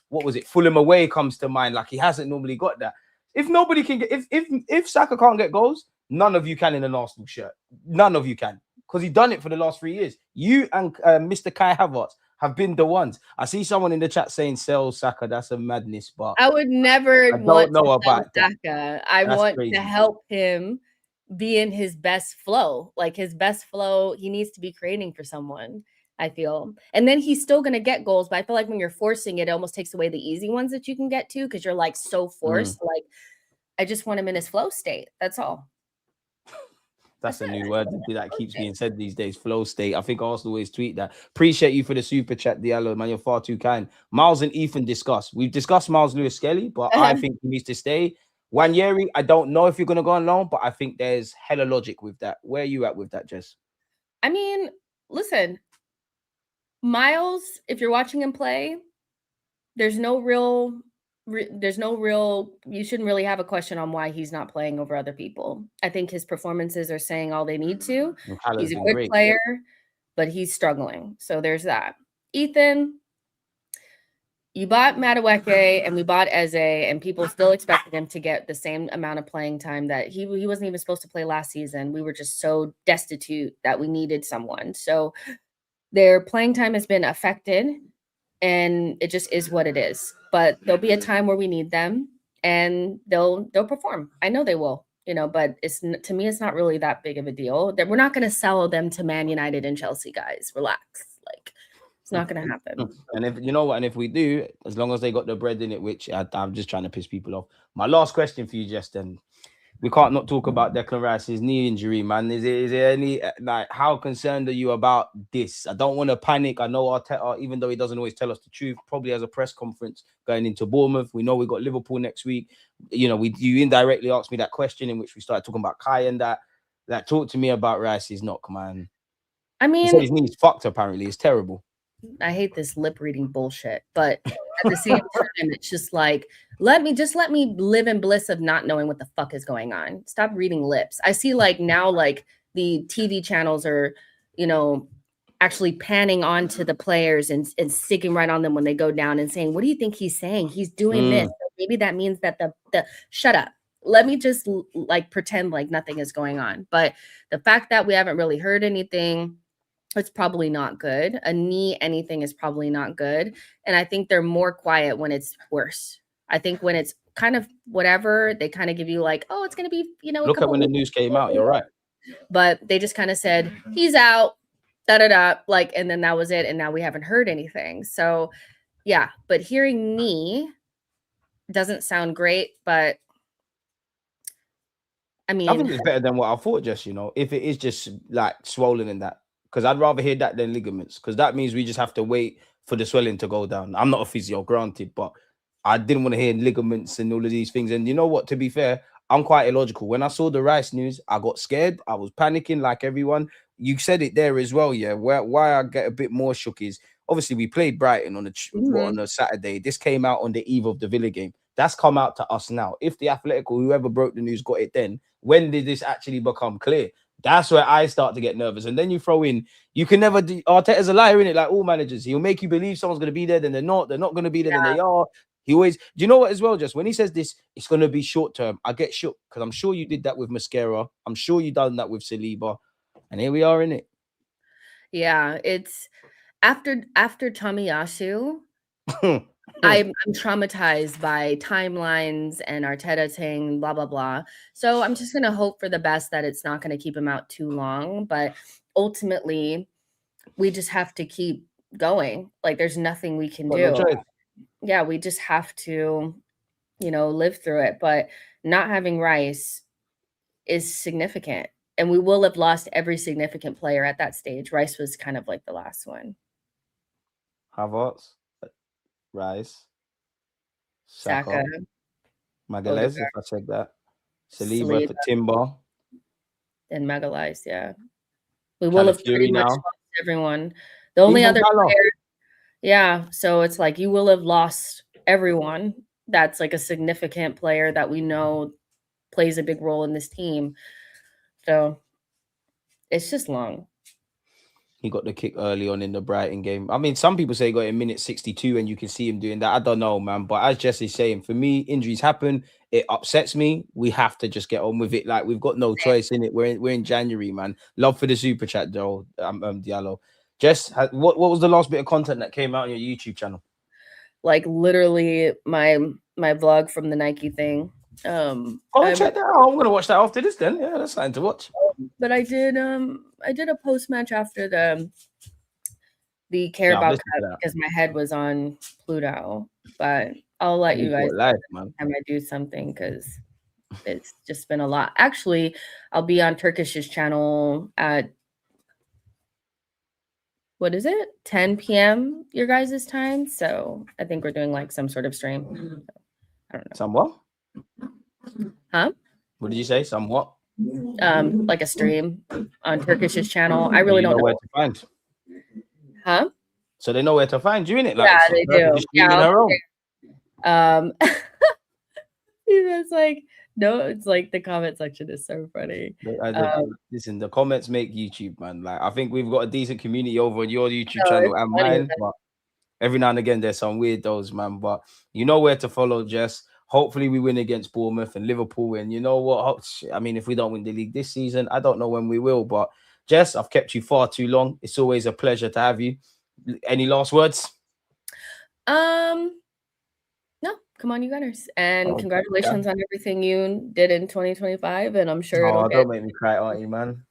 What was it? Fulham away comes to mind. Like he hasn't normally got that. If nobody can get, if Saka can't get goals, none of you can in an Arsenal shirt. None of you can, because he's done it for the last 3 years. You and Mr. Kai Havertz have been the ones. I see someone in the chat saying sell Saka. That's a madness, but I would never want to about Saka. I want to help him be in his best flow. Like his best flow, he needs to be creating for someone, I feel. And then he's still going to get goals, but I feel like when you're forcing it, it almost takes away the easy ones that you can get to because you're like so forced. Like I just want him in his flow state. That's all. That's a new word that keeps being said these days. Flow state. I think Arsenal always tweet that. Appreciate you for the super chat, Diallo. Man, you're far too kind. Miles and Ethan discuss. We've discussed Miles Lewis-Skelly, but I think he needs to stay. Wanyeri, I don't know if you're going to go on loan, but I think there's hella logic with that. Where are you at with that, Jess? I mean, listen, Miles, if you're watching him play, there's no real there's no real, you shouldn't really have a question on why he's not playing over other people. I think his performances are saying all they need to. He's a good player, but he's struggling. So there's that. Ethan, you bought Madueke and we bought Eze, and people still expected him to get the same amount of playing time that he wasn't even supposed to play last season. We were just so destitute that we needed someone. So their playing time has been affected, and it just is what it is. But there'll be a time where we need them, and they'll perform. I know they will, but to me, it's not really that big of a deal. That we're not going to sell them to Man United and Chelsea, guys. Relax. Like, it's not going to happen. And if you know what, and if we do, as long as they got the bread in it, which I'm just trying to piss people off. My last question for you, Justin. We can't not talk about Declan Rice's knee injury, man. Is there any, like, how concerned are you about this? I don't want to panic. I know Arteta, even though he doesn't always tell us the truth, probably has a press conference going into Bournemouth. We know we got Liverpool next week. You indirectly asked me that question in which we started talking about Kai and that. Talk to me about Rice's knock, man. I mean, he said his knee's fucked, apparently. It's terrible. I hate this lip reading bullshit, but at the same time, it's just like, let me live in bliss of not knowing what the fuck is going on. Stop reading lips. I see now the TV channels are, actually panning onto the players and sticking right on them when they go down and saying, what do you think he's saying? He's doing this. Maybe that means that the shut up. Let me just pretend like nothing is going on. But the fact that we haven't really heard anything, it's probably not good. A knee, anything is probably not good. And I think they're more quiet when it's worse. I think when it's kind of whatever, they kind of give you oh, it's going to be, Look at when the news came out. You're right. But they just kind of said, he's out, da-da-da, and then that was it. And now we haven't heard anything. So, yeah. But hearing knee doesn't sound great, but I mean. I think it's better than what I thought, just, if it is just swollen and that. Because I'd rather hear that than ligaments. Because that means we just have to wait for the swelling to go down. I'm not a physio, granted, but I didn't want to hear ligaments and all of these things. And you know what? To be fair, I'm quite illogical. When I saw the Rice news, I got scared. I was panicking like everyone. You said it there as well, yeah. Why I get a bit more shook is, obviously, we played Brighton on a Saturday. This came out on the eve of the Villa game. That's come out to us now. If the Athletic or whoever broke the news got it then, when did this actually become clear? That's where I start to get nervous. And then you throw in, you can never do, Arteta's a liar, innit? Like all managers. He'll make you believe someone's going to be there, then they're not going to be there, then they are. He always, do you know what as well, just when he says this, it's going to be short term, I get shook because I'm sure you did that with Mascara. I'm sure you done that with Saliba. And here we are, innit? Yeah, it's after Tomiyasu, I'm traumatized by timelines and Arteta saying blah, blah, blah. So I'm just going to hope for the best that it's not going to keep him out too long. But ultimately, we just have to keep going. There's nothing we can do. Yeah, we just have to, live through it. But not having Rice is significant. And we will have lost every significant player at that stage. Rice was kind of the last one. Havertz, Rice, Saka, Magalhaes, if I said that, Saliba for Timber, and Magalhaes, yeah. We will have pretty much lost everyone. The only other player, yeah. So it's you will have lost everyone. That's a significant player that we know plays a big role in this team. So it's just long. He got the kick early on in the Brighton game. I mean, some people say he got it in minute 62 and you can see him doing that. I don't know, man. But as Jesse's saying, for me, injuries happen. It upsets me. We have to just get on with it. We've got no choice in it. We're in January, man. Love for the super chat, though, Diallo. Jess, what was the last bit of content that came out on your YouTube channel? Literally my vlog from the Nike thing. Check that out. I'm gonna watch that after this then. Yeah, that's something to watch. But I did a post match after the Carabao Cup because my head was on Pluto. But I'll let you guys know time I do something because it's just been a lot. Actually, I'll be on Turkish's channel at 10 p.m. your guys' time. So I think we're doing some sort of stream. I don't know. Somewhat? Huh? What did you say? Somewhat? A stream on Turkish's channel. I really don't know where to find. Huh? So they know where to find you, innit? Yeah, they do. Yeah, It's like, no, it's like the comment section is so funny. Listen, the comments make YouTube, man. Like, I think we've got a decent community over on your YouTube channel and mine, but every now and again there's some weirdos, man. But you know where to follow, Jess. Hopefully we win against Bournemouth and Liverpool. And you know what? I mean, if we don't win the league this season, I don't know when we will. But Jess, I've kept you far too long. It's always a pleasure to have you. Any last words? No, come on, you Gunners. And congratulations on everything you did in 2025. And I'm sure don't make me cry, auntie, man.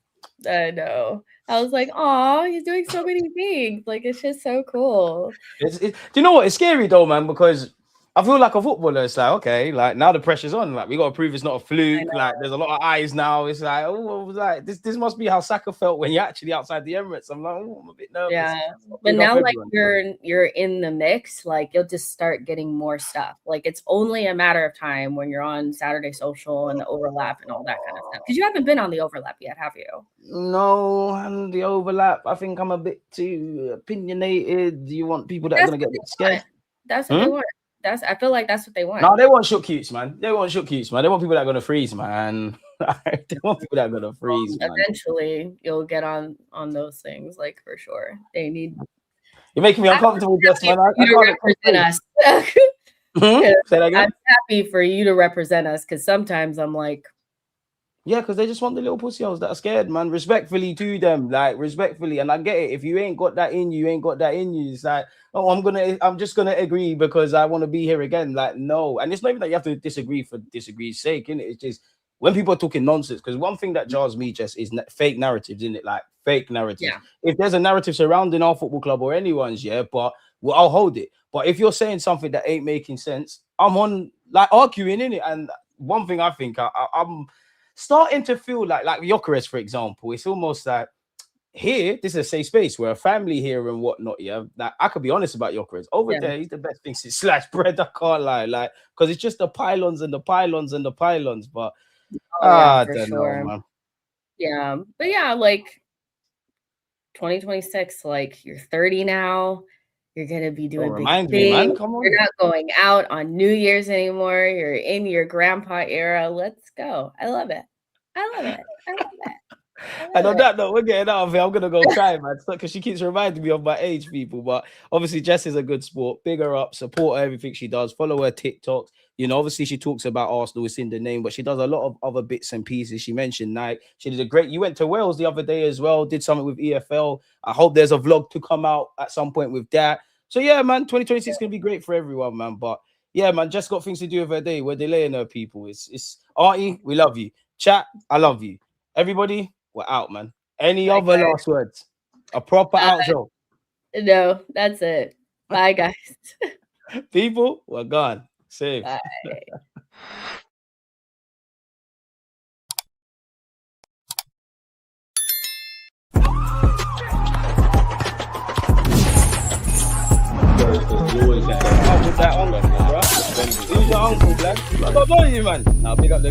I know. I was like, "Aw, he's doing so many things. Like, it's just so cool." Do you know what? It's scary though, man, because I feel like a footballer. It's like, okay, like now the pressure's on. Like, we got to prove it's not a fluke. Like, there's a lot of eyes now. It's like, oh, like this must be how Saka felt when you're actually outside the Emirates. I'm like, oh, I'm a bit nervous. Yeah, but now like you're in the mix. Like, you'll just start getting more stuff. Like, it's only a matter of time when you're on Saturday Social and the overlap and all that kind of stuff. Because you haven't been on the overlap yet, have you? No, and the overlap. I think I'm a bit too opinionated. You want people that are gonna get a bit scared. That's what they want. I feel like that's what they want. No, they want shook cutes, man. They want shook cutes, man. They want people that are gonna freeze, man. They want people that are gonna freeze. Eventually, you'll get on those things, like for sure. They need. You're making me uncomfortable, Jess, man. You to represent us. Say that again? I'm happy for you to represent us because sometimes I'm like. Yeah, because they just want the little pussy holes that are scared, man. Respectfully to them, like respectfully. And I get it. If you ain't got that in you, you ain't got that in you. It's like, oh, I'm just gonna agree because I want to be here again. Like, no. And it's not even that you have to disagree for disagree's sake, innit? It's just when people are talking nonsense. Because one thing that jars me, Jess, is fake narratives, isn't it? Like fake narratives. Yeah. If there's a narrative surrounding our football club or anyone's, yeah, but well, I'll hold it. But if you're saying something that ain't making sense, I'm on like arguing, innit? And one thing I think I'm starting to feel like Gyökeres, for example, it's almost like here, this is a safe space. We're a family here and whatnot. Yeah, like I could be honest about Gyökeres. Over there, he's the best thing since sliced bread. I can't lie, like because it's just the pylons and the pylons and the pylons. But I don't know, man. Yeah, but yeah, like 2026, like you're 30 now. You're gonna be doing big things. You're not going out on New Year's anymore. You're in your grandpa era. Let's go. I love it. And on that note, we're getting out of here. I'm gonna go cry, man, because she keeps reminding me of my age, people. But obviously, Jess is a good sport. Big her up, support her, everything she does. Follow her TikToks. You know, obviously she talks about Arsenal. It's in the name, but she does a lot of other bits and pieces. She mentioned Nike. She did a great. You went to Wales the other day as well. Did something with EFL. I hope there's a vlog to come out at some point with that. So yeah, man, 2026 is gonna be great for everyone, man. But yeah, man, Jess got things to do with her day. We're delaying her, people. It's Artie, we love you. Chat, I love you. Everybody, we're out, man. Any other last words? A proper outro? No, that's it. Bye, guys. People, we're gone. Safe. Bye. With that uncle, bro. Who's your uncle, blood? I don't know you, man. Now, big up the